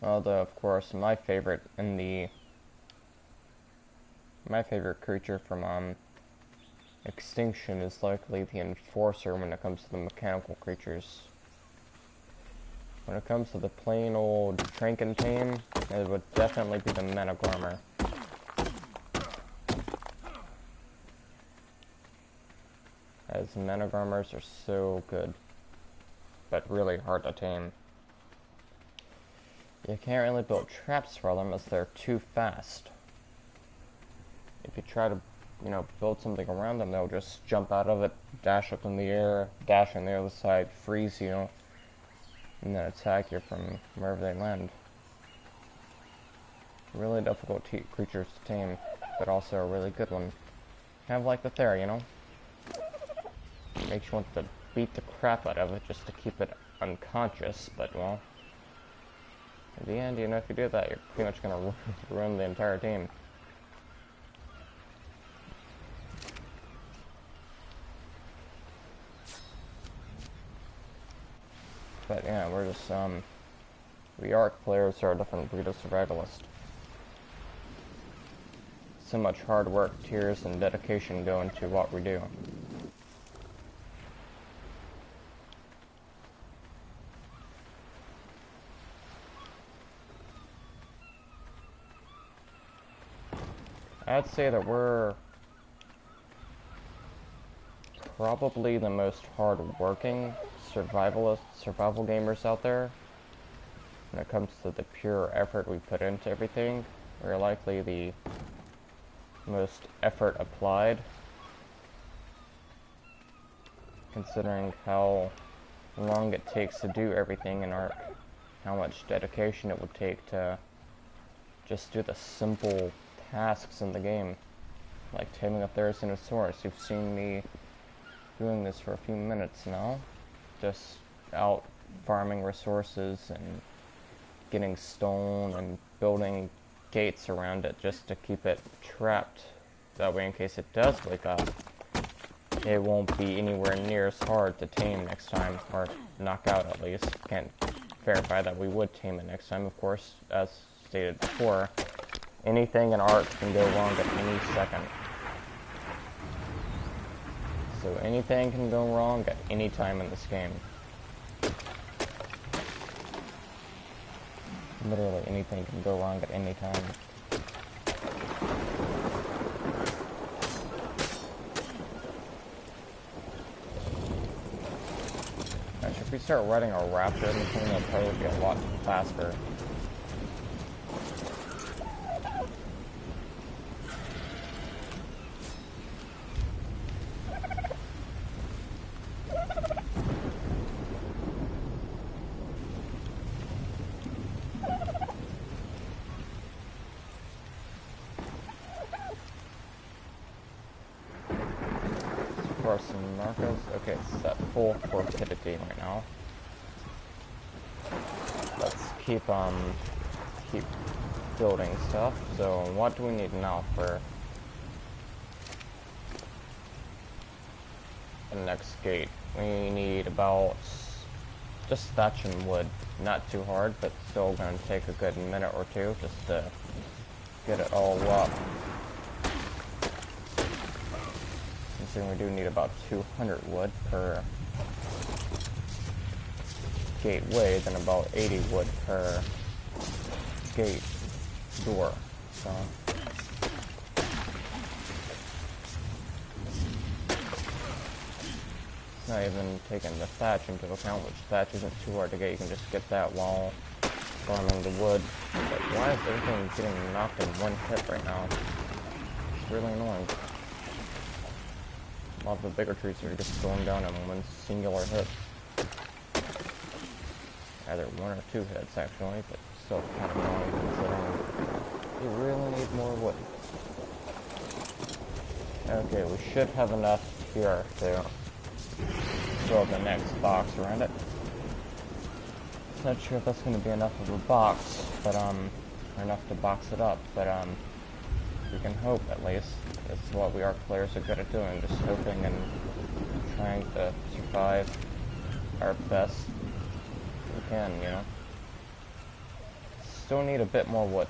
Although, of course, my favorite creature from Extinction is likely the Enforcer when it comes to the mechanical creatures. When it comes to the plain old Trankentame, it would definitely be the Managormer. As Managormers are so good, but really hard to tame. You can't really build traps for them as they're too fast. If you try to, build something around them, they'll just jump out of it, dash up in the air, dash on the other side, freeze you, and then attack you from wherever they land. Really difficult creatures to tame, but also a really good one. Kind of like the Thera, Makes you want to beat the crap out of it just to keep it unconscious, but well, in the end, if you do that, you're pretty much gonna ruin the entire team. But yeah, we're just, we Ark players are a different breed of survivalist. So much hard work, tears, and dedication go into what we do. I'd say that we're probably the most hard-working survival gamers out there. When it comes to the pure effort we put into everything, we're likely the most effort applied, considering how long it takes to do everything in Ark, how much dedication it would take to just do the simple tasks in the game, like taming a Therizinosaurus. You've seen me doing this for a few minutes now, just out farming resources and getting stone and building gates around it just to keep it trapped. That way, in case it does wake up, it won't be anywhere near as hard to tame next time, or knock out at least. Can't verify that we would tame it next time, of course. As stated before, anything in Ark can go wrong at any second. So anything can go wrong at any time in this game. Literally anything can go wrong at any time. Actually, if we start riding a raptor in the thing, that'll probably be a lot faster. Some Marcos. Okay, it's at full fortificating right now. Let's keep building stuff. So what do we need now for the next gate? We need about just thatch and wood. Not too hard, but still gonna take a good minute or two just to get it all up. We do need about 200 wood per gateway, then about 80 wood per gate door. So it's not even taking the thatch into account, which thatch isn't too hard to get. You can just get that while farming the wood. But why is everything getting knocked in one hit right now? It's really annoying. A lot of the bigger trees are just going down in one singular hit. Either one or two hits, actually, but still kind of annoying considering you really need more wood. Okay, we should have enough here to build the next box around it. Not sure if that's going to be enough of a box, but or enough to box it up, but we can hope at least. That's what we Ark players are good at doing, just hoping and trying to survive our best we can, you know. Still need a bit more wood.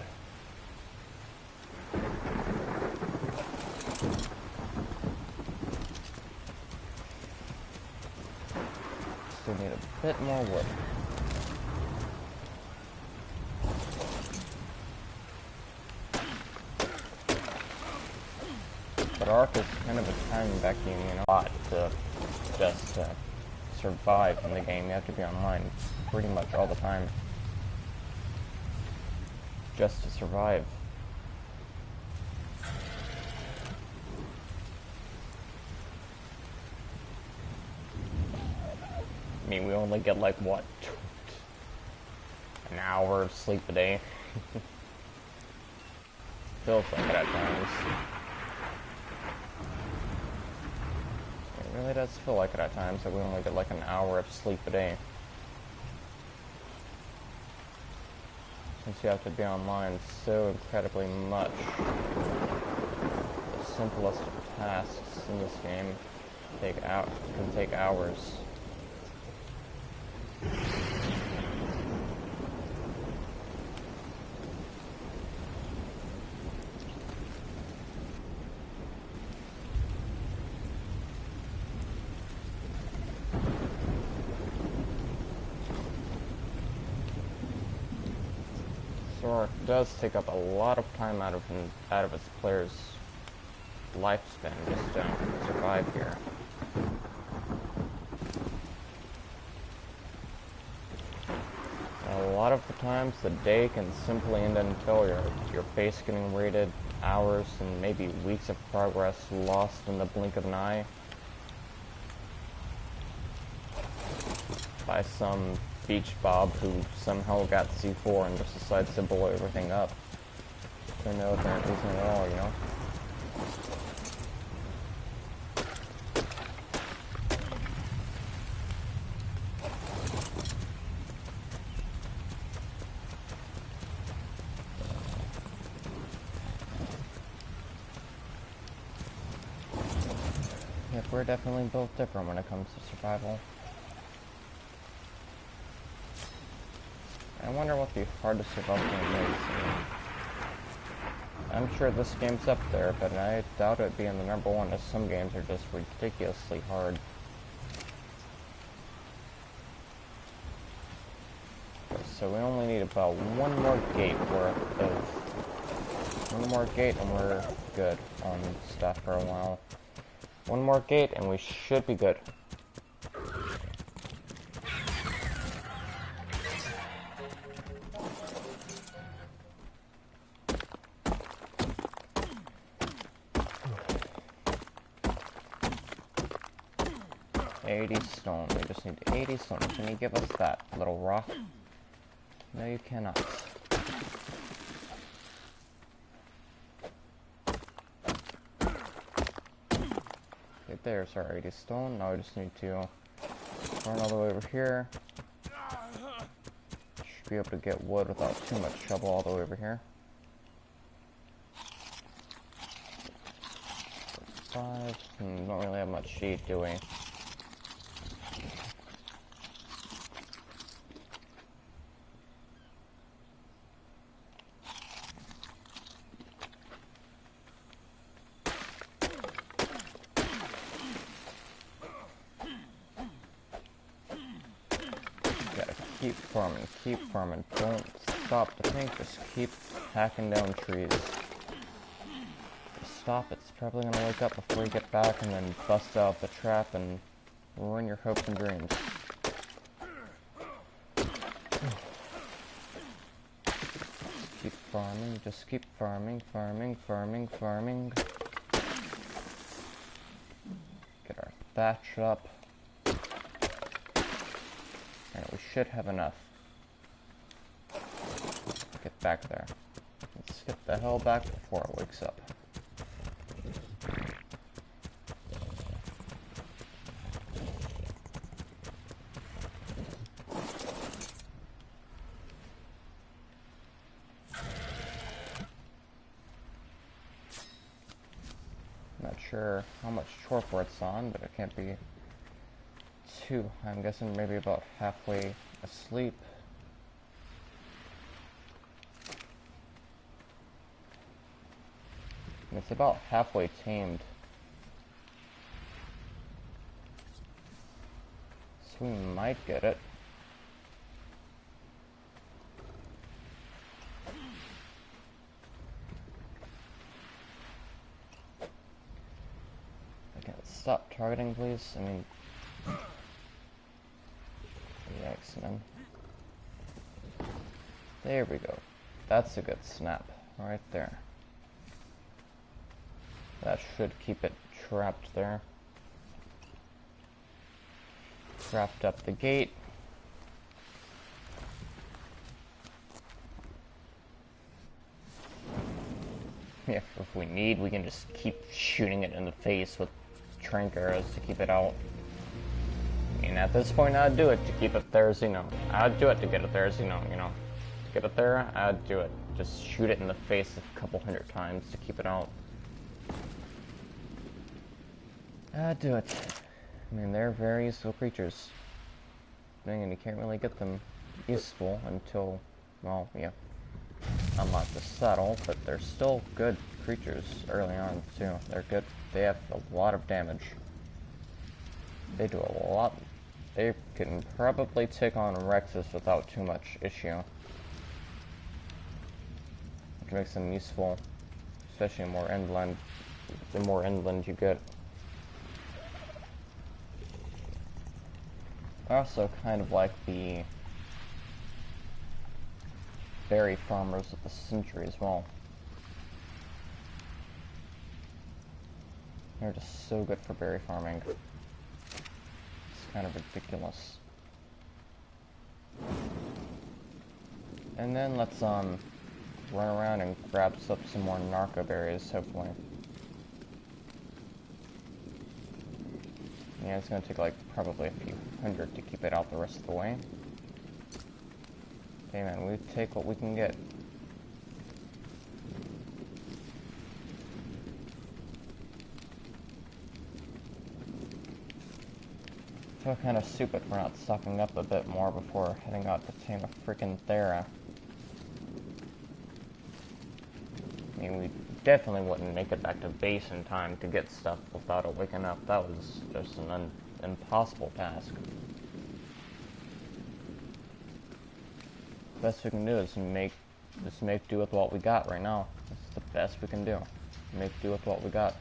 Still need a bit more wood. But Ark is kind of a time vacuum, you know, a lot to just survive in the game. You have to be online pretty much all the time just to survive. I mean, we only get like, what, an hour of sleep a day? Feels like it at times. It really does feel like it at times that we only get like an hour of sleep a day. Since you have to be online so incredibly much. The simplest of tasks in this game can take hours. This arc does take up a lot of time out of its player's lifespan just to survive here. A lot of the times the day can simply end in failure, your base getting raided, hours and maybe weeks of progress lost in the blink of an eye by some beach bob who somehow got C4 and just decides to blow everything up for no apparent reason at all, you know? Yep, we're definitely built different when it comes to survival. I wonder what the hardest survival game is. I'm sure this game's up there, but I doubt it being the number one, as some games are just ridiculously hard. So we only need about one more gate worth of... One more gate and we're good on stuff for a while. One more gate and we should be good. Stone. We just need 80 stone. Can you give us that, little rock? No, you cannot. Okay, there's our 80 stone. Now we just need to run all the way over here. Should be able to get wood without too much trouble all the way over here. 5. Don't really have much sheet, do we? Keep farming, don't stop to think, just keep hacking down trees. Just stop, it's probably gonna wake up before you get back and then bust out the trap and ruin your hopes and dreams. Keep farming, just keep farming. Get our thatch up. And we should have enough. Get back there. Let's get the hell back before it wakes up. Not sure how much torpor it's on, but it can't be too. I'm guessing maybe about halfway asleep. It's about halfway tamed. So we might get it. Okay, stop targeting, please. I mean... Yikes, man. There we go. That's a good snap. Right there. That should keep it trapped there. Trapped up the gate. Yeah, if we need, we can just keep shooting it in the face with trank arrows to keep it out. I mean, at this point, I'd do it to keep it there, you know. I'd do it to get it there, you know. To get it there, I'd do it. Just shoot it in the face a couple hundred times to keep it out. I'd do it. I mean, they're very useful creatures. And you can't really get them useful until, well, yeah, unlock the saddle, but they're still good creatures early on, too. They're good. They have a lot of damage. They do a lot. They can probably take on Rexes without too much issue. which makes them useful, especially more inland. The more inland you get. I also kind of like the berry farmers of the century as well. They're just so good for berry farming. It's kind of ridiculous. And then let's run around and grab up some more narco berries, hopefully. Yeah, it's gonna take like probably a few hundred to keep it out the rest of the way. Hey man, we take what we can get. I feel kind of stupid for not stocking up a bit more before heading out to tame a freaking Thera. I mean, we definitely wouldn't make it back to base in time to get stuff without it waking up. That was just an impossible task. Best we can do is make do with what we got right now. It's the best we can do. Make do with what we got.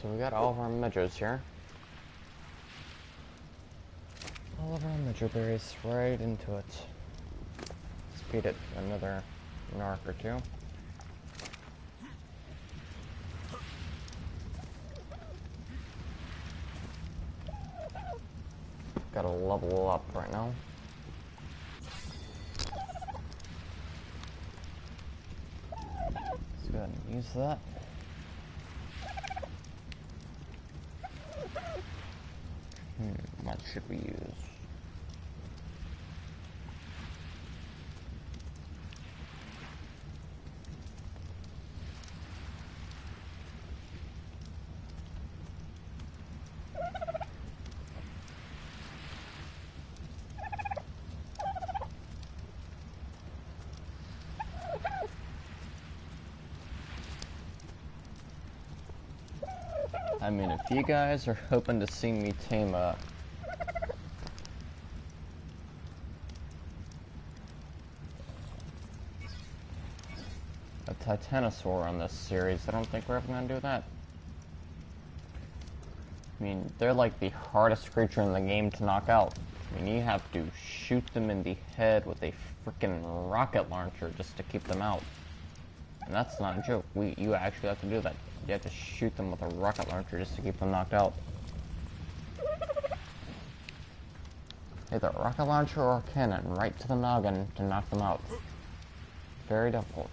So we got all of our measures here. All of our measure berries right into it. Let's feed it another narc or two. Gotta level up right now. Let's go ahead and use that. What should we use? I mean, if you guys are hoping to see me tame a Titanosaur on this series, I don't think we're ever gonna do that. I mean, they're like the hardest creature in the game to knock out. I mean, you have to shoot them in the head with a freaking rocket launcher just to keep them out. And that's not a joke. You actually have to do that. You have to shoot them with a rocket launcher just to keep them knocked out. Either a rocket launcher or a cannon right to the noggin to knock them out. Very difficult.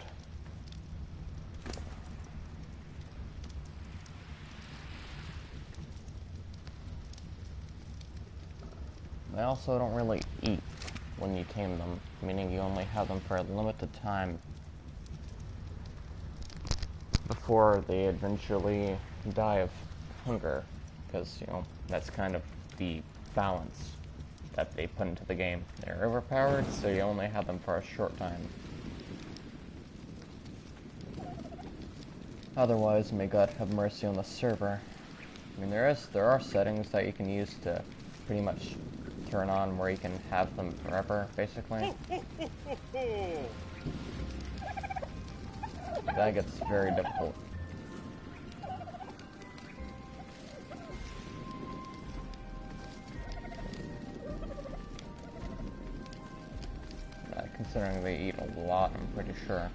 They also don't really eat when you tame them, meaning you only have them for a limited time before they eventually die of hunger, because, you know, that's kind of the balance that they put into the game. They're overpowered, so you only have them for a short time. Otherwise, may God have mercy on the server. I mean, there are settings that you can use to pretty much turn on where you can have them forever, basically. That gets very difficult. Considering they eat a lot, I'm pretty sure.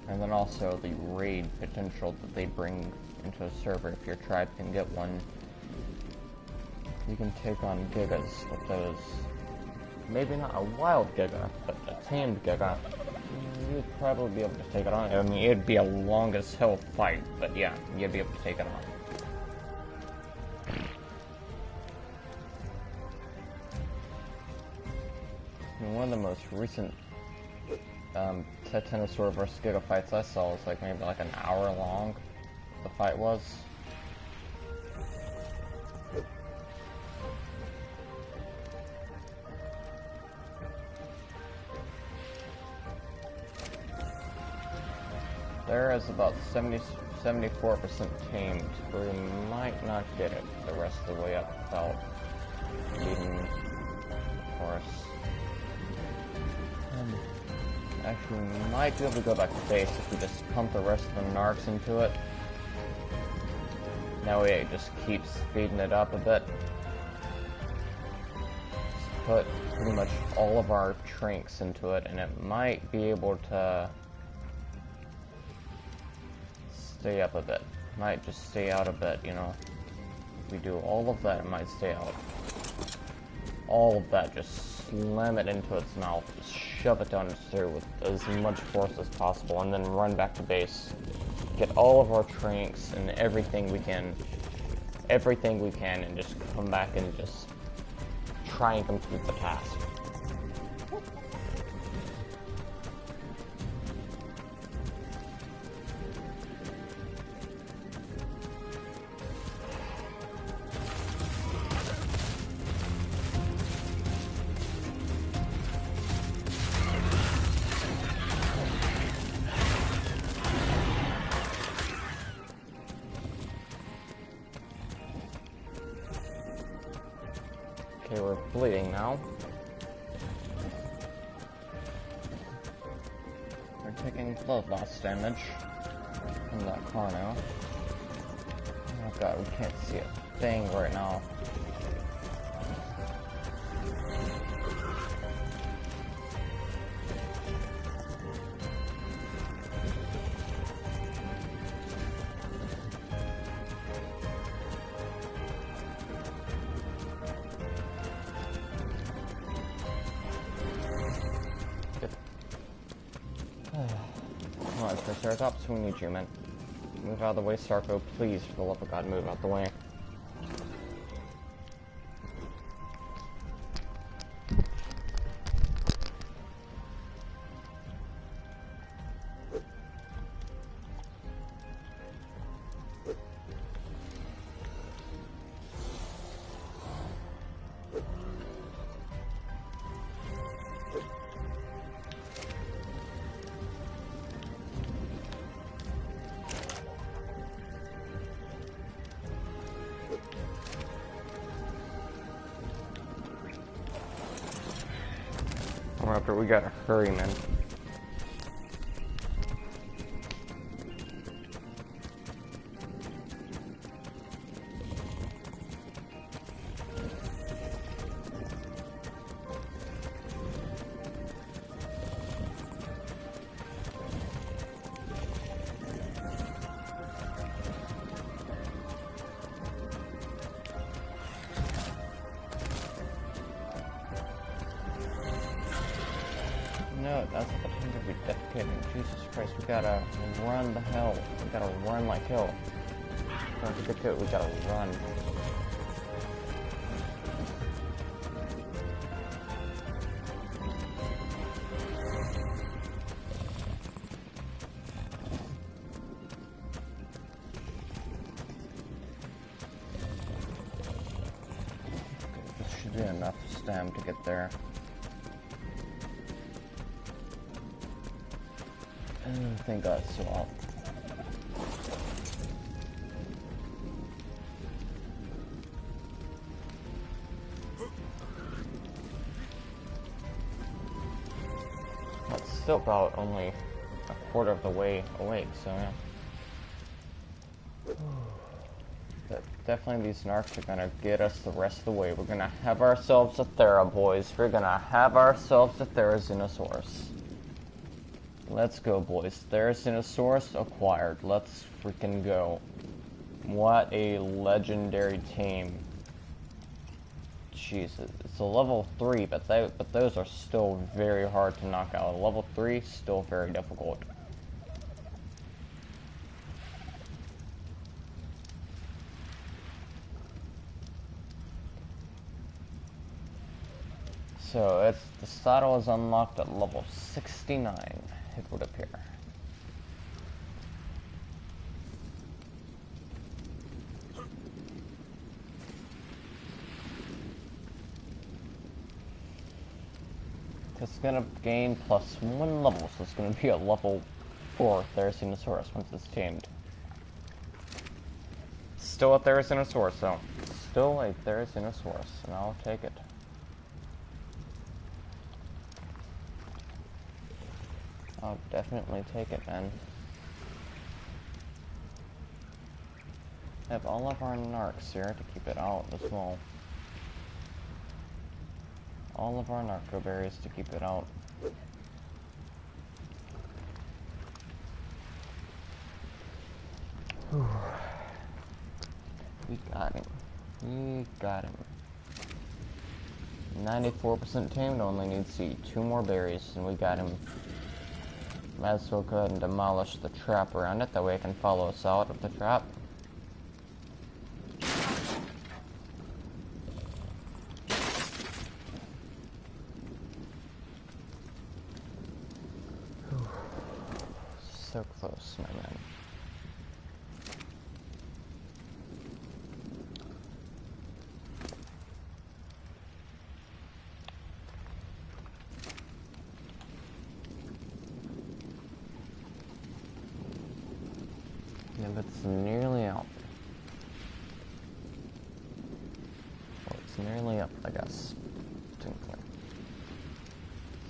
And then also the raid potential that they bring into a server if your tribe can get one. You can take on gigas with those. Maybe not a wild giga, but a tamed giga. You'd probably be able to take it on. I mean, it'd be a long as hell fight, but yeah, you'd be able to take it on. And one of the most recent Titanosaur versus Giga fights I saw was like maybe like an hour long. The fight was. There is about 74% tamed. We might not get it the rest of the way up without beating the course. Actually, we might be able to go back to base if we just pump the rest of the narcs into it. That way it just keeps speeding it up a bit. Just put pretty much all of our trinks into it, and it might be able to stay up a bit. Might just stay out a bit, you know. If we do all of that, it might stay out. All of that, just slam it into its mouth, just shove it down its throat with as much force as possible, and then run back to base. Get all of our trinks and everything we can, and just come back and just try and complete the task. Okay, we're bleeding now. We're taking blood loss damage from that car now. Oh god, we can't see a thing right now. Come on, Triceratops, we need you, man. Move out of the way, Sarko, please, for the love of God, move out the way. Raptor, we gotta hurry, man. No, that's the time to be dedicated. Jesus Christ, we gotta run the hell. We gotta run like hell. Don't forget to, we gotta run. This should be enough stam to get there. Thank God, it's so out. That's still about only a quarter of the way awake, so yeah. But definitely these narcs are gonna get us the rest of the way. We're gonna have ourselves a Thera, boys. We're gonna have ourselves a Therizinosaurus. Let's go, boys. Therizinosaurus acquired. Let's freaking go. What a legendary team. Jesus, it's a level 3, but those are still very hard to knock out. Level 3, still very difficult. So it's the saddle is unlocked at level 69, it would appear. It's gonna gain +1 level, so it's gonna be a level 4 Therizinosaurus once it's tamed. Still a Therizinosaurus, though. Still a Therizinosaurus, and I'll take it. I'll definitely take it, man. Have all of our narcs here to keep it out as well. All of our narco berries to keep it out. Whew. We got him. We got him. 94% tamed, only need to see 2 more berries, and we got him. Might as well go ahead and demolish the trap around it, that way it can follow us out of the trap. So close, my man. Yeah, but it's nearly out. Well, it's nearly up, I guess. Technically.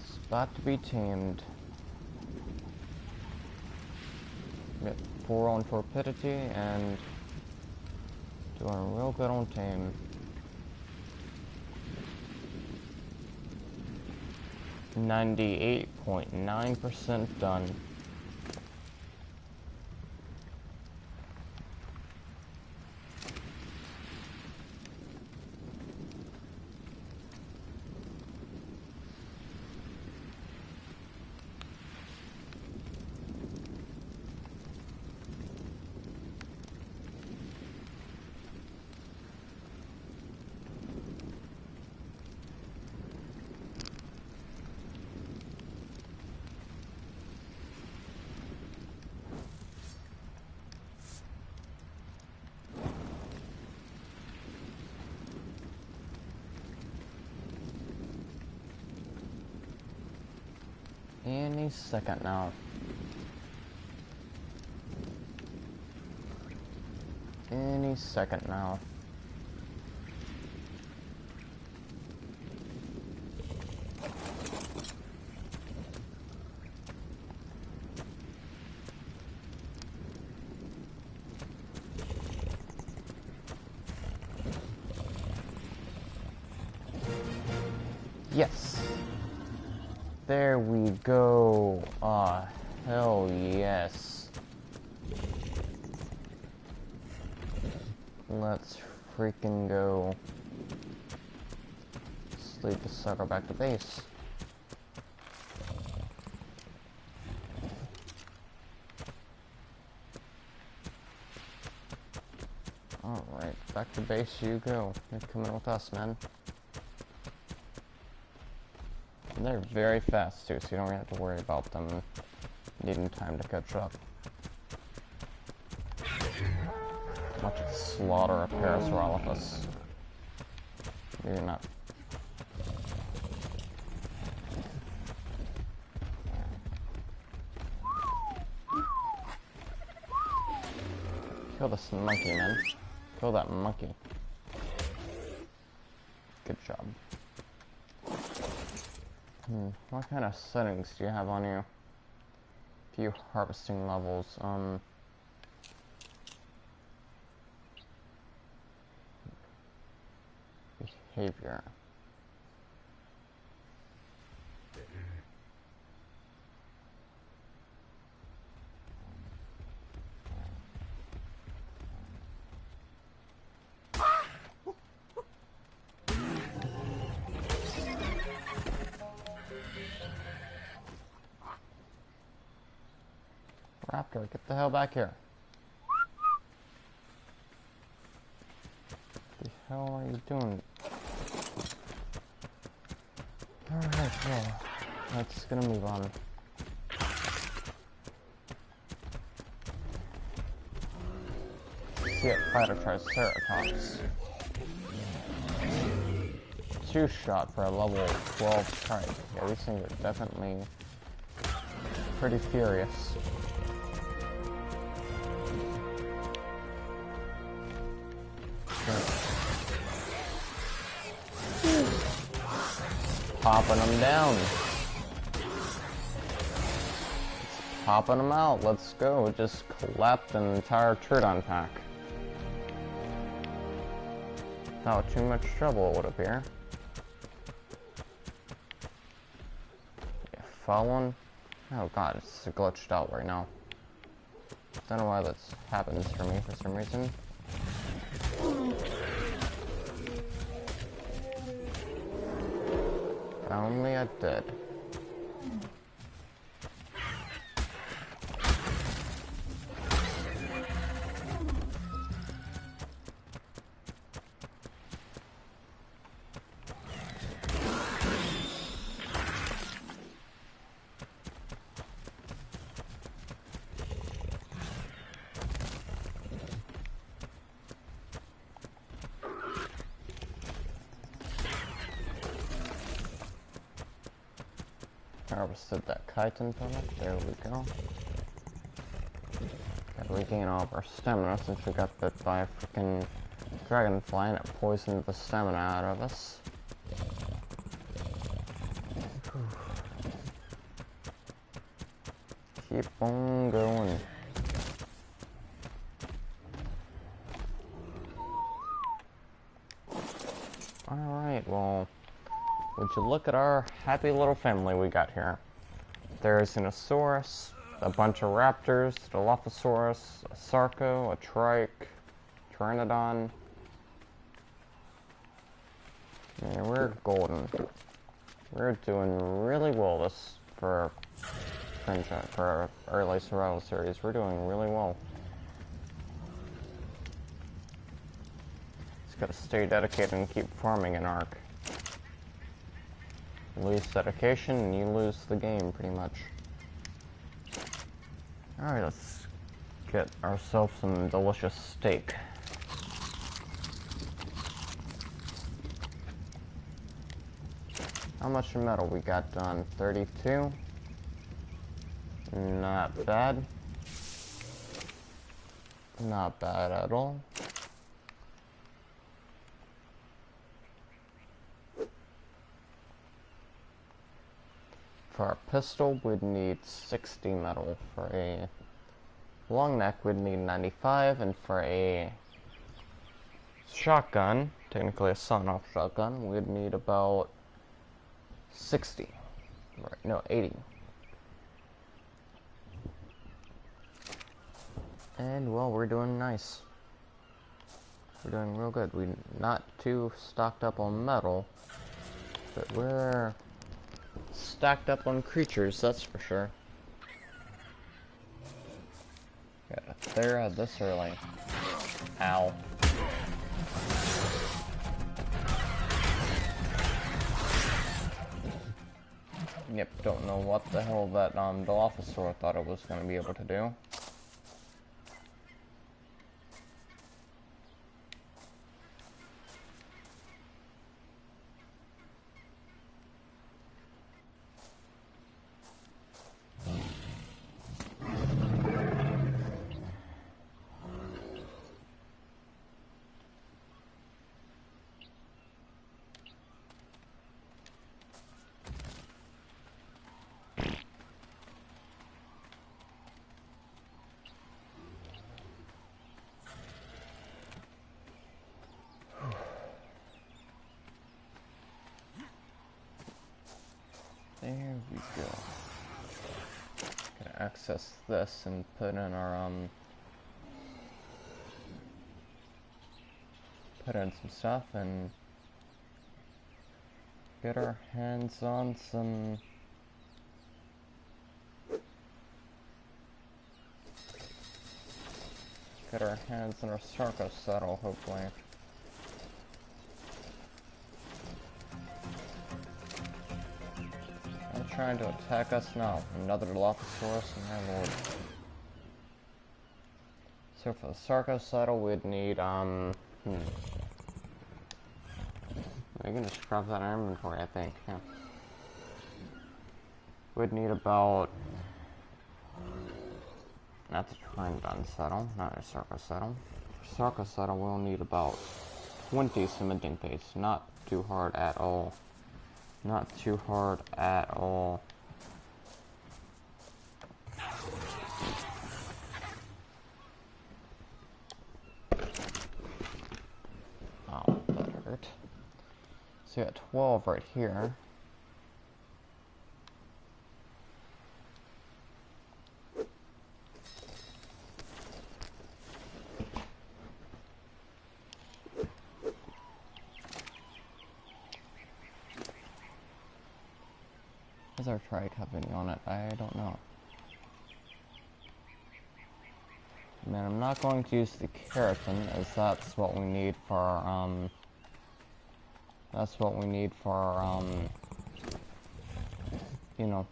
It's about to be tamed. Yep, 4 on torpidity and doing real good on tame. 98.9% done. Any second now. Any second now. Yes. There we go. Ah, hell yes. Let's freaking go. Let's lead the sucker back to base. Alright, back to base you go. You're coming with us, man. And they're very fast too, so you don't really have to worry about them needing time to catch up. Watch it slaughter a Parasaurolophus. You're not. Kill this monkey, man. Kill that monkey. Good job. What kind of settings do you have on you? Few harvesting levels. Behavior. Raptor, get the hell back here. What the hell are you doing? Alright, well, that's gonna move on. See it fighter Triceratops. Two shot for a level 12 trike. Yeah, these things are definitely pretty furious. Popping them down. Popping them out. Let's go. Just clapped an entire Troodon pack. Without too much trouble, it would appear. Yeah, following. Oh god, it's glitched out right now. Don't know why that's happens for me for some reason. Only I did. Harvested that chitin pellet. There we go. Gotta regain all of our stamina since we got bit by a freaking dragonfly and it poisoned the stamina out of us. Keep on going. Alright, well, would you look at our happy little family we got here. There's an Asaurus, a bunch of raptors, a Dilophosaurus, a Sarco, a Trike, Pteranodon. Yeah, we're golden. We're doing really well this for our early survival series. We're doing really well. Just gotta stay dedicated and keep farming an Ark. Lose dedication and you lose the game pretty much. Alright, let's get ourselves some delicious steak. How much metal we got done? 32? Not bad. Not bad at all. For our pistol, we'd need 60 metal. For a long neck, we'd need 95, and for a shotgun, technically a sawn-off shotgun, we'd need about 60. Right, no, 80. And, well, we're doing nice. We're doing real good. We're not too stocked up on metal, but we're stacked up on creatures, that's for sure. Yeah, they're this early. Ow. Yep, don't know what the hell that Dilophosaur thought it was going to be able to do. There we go. Gonna access this and put in our put in some stuff and get our hands on some on our Sarco saddle, hopefully. trying to attack us now? Another Dilophosaurus, my lord. So for the Sarcosaddle, we'd need, We're gonna scrub that in our inventory, I think, yeah. We'd need about... That's a Trindon saddle, not a Sarcosaddle. For Sarcosaddle, we'll need about 20 cementing paste. Not too hard at all. Not too hard at all. Oh, that hurt. So we got 12 right here. Does our trike have any on it? I don't know. Man, I'm not going to use the keratin, as that's what we need for, you know,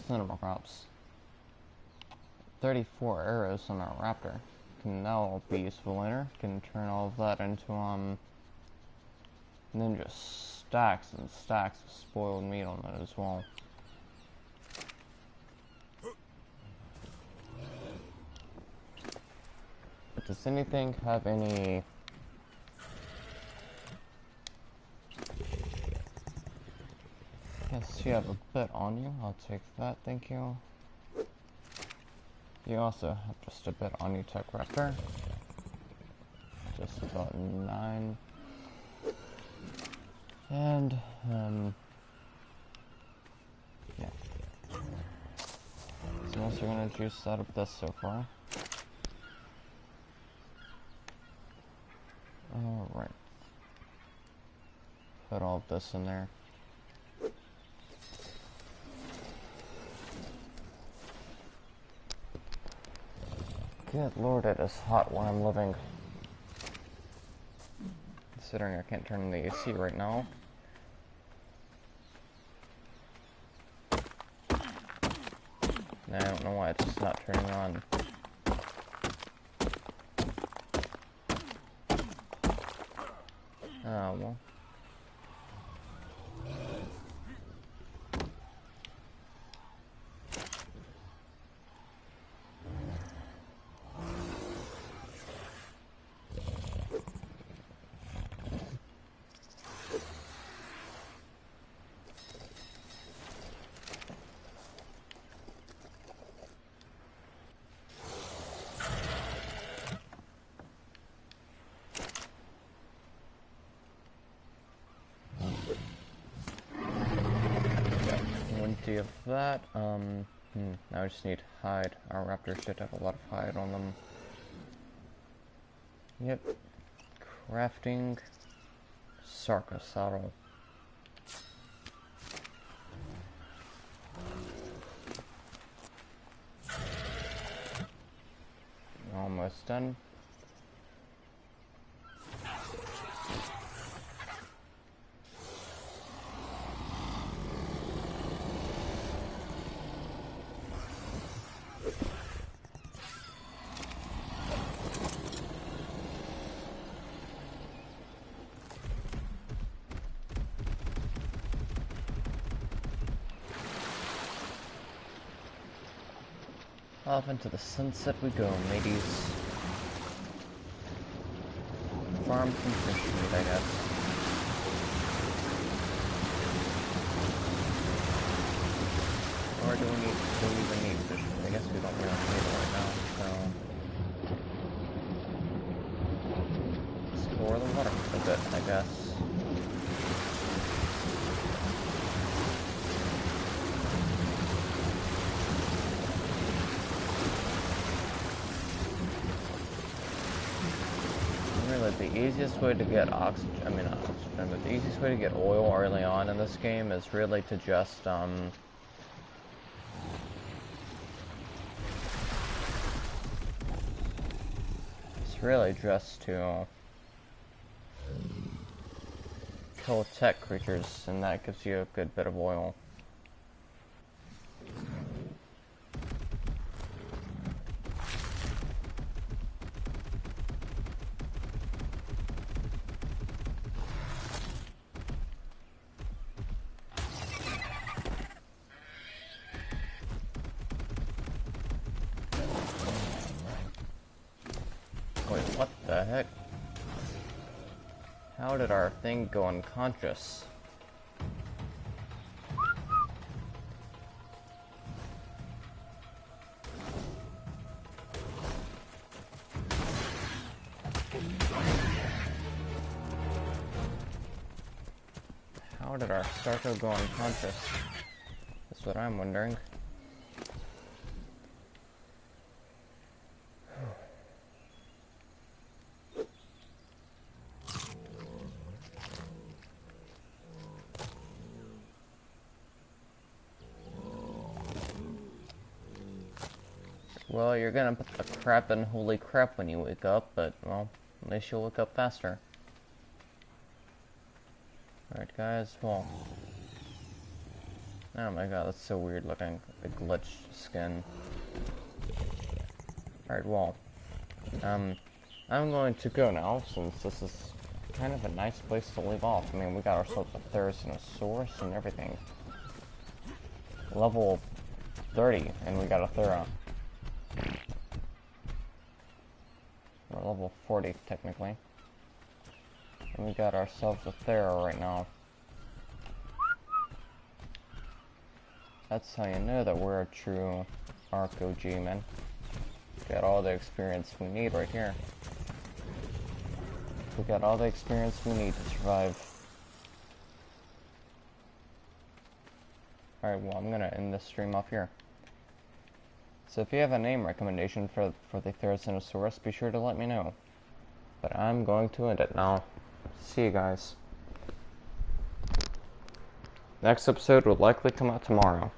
cinema crops. 34 arrows on our raptor. That'll be useful later. Can turn all of that into, and then just stacks and stacks of spoiled meat on it as well. But does anything have any... Yes, you have a bit on you. I'll take that, thank you. You also have just a bit on you, Tech Raptor. Just about 9. And, yeah. So unless you're gonna juice out of this so far. Alright. Put all of this in there. Good lord, it is hot where I'm living. Considering I can't turn on the AC right now. I don't know why it's just not turning on. Oh, well. Of that, now I just need hide. Our raptors should have a lot of hide on them. Yep. Crafting Sarcosaddle. Almost done. Off into the sunset we go, mateys. Farm some fish meat, I guess. Or do we even need fish meat? I guess we don't really need it right now, so... Explore the water a bit, I guess. The easiest way to get not oxygen, but the easiest way to get oil early on in this game is really to just, it's really just to kill tech creatures, and that gives you a good bit of oil. heck? How did our thing go unconscious? How did our Starko go unconscious? That's what I'm wondering. Well, you're gonna put the crap in holy crap when you wake up, but, well, at least you'll wake up faster. Alright, guys, well... Oh my god, that's so weird looking. The glitched skin. Alright, well... I'm going to go now, since this is kind of a nice place to leave off. I mean, we got ourselves a Therizinosaurus and everything. Level 30, and we got a Thera. We're level 40, technically. And we got ourselves a Thera right now. That's how you know that we're a true Arc OG, man. Got all the experience we need right here. We got all the experience we need to survive. Alright, well, I'm gonna end this stream off here. So if you have a name recommendation for the Therizinosaurus, be sure to let me know. But I'm going to end it now. See you guys. Next episode will likely come out tomorrow.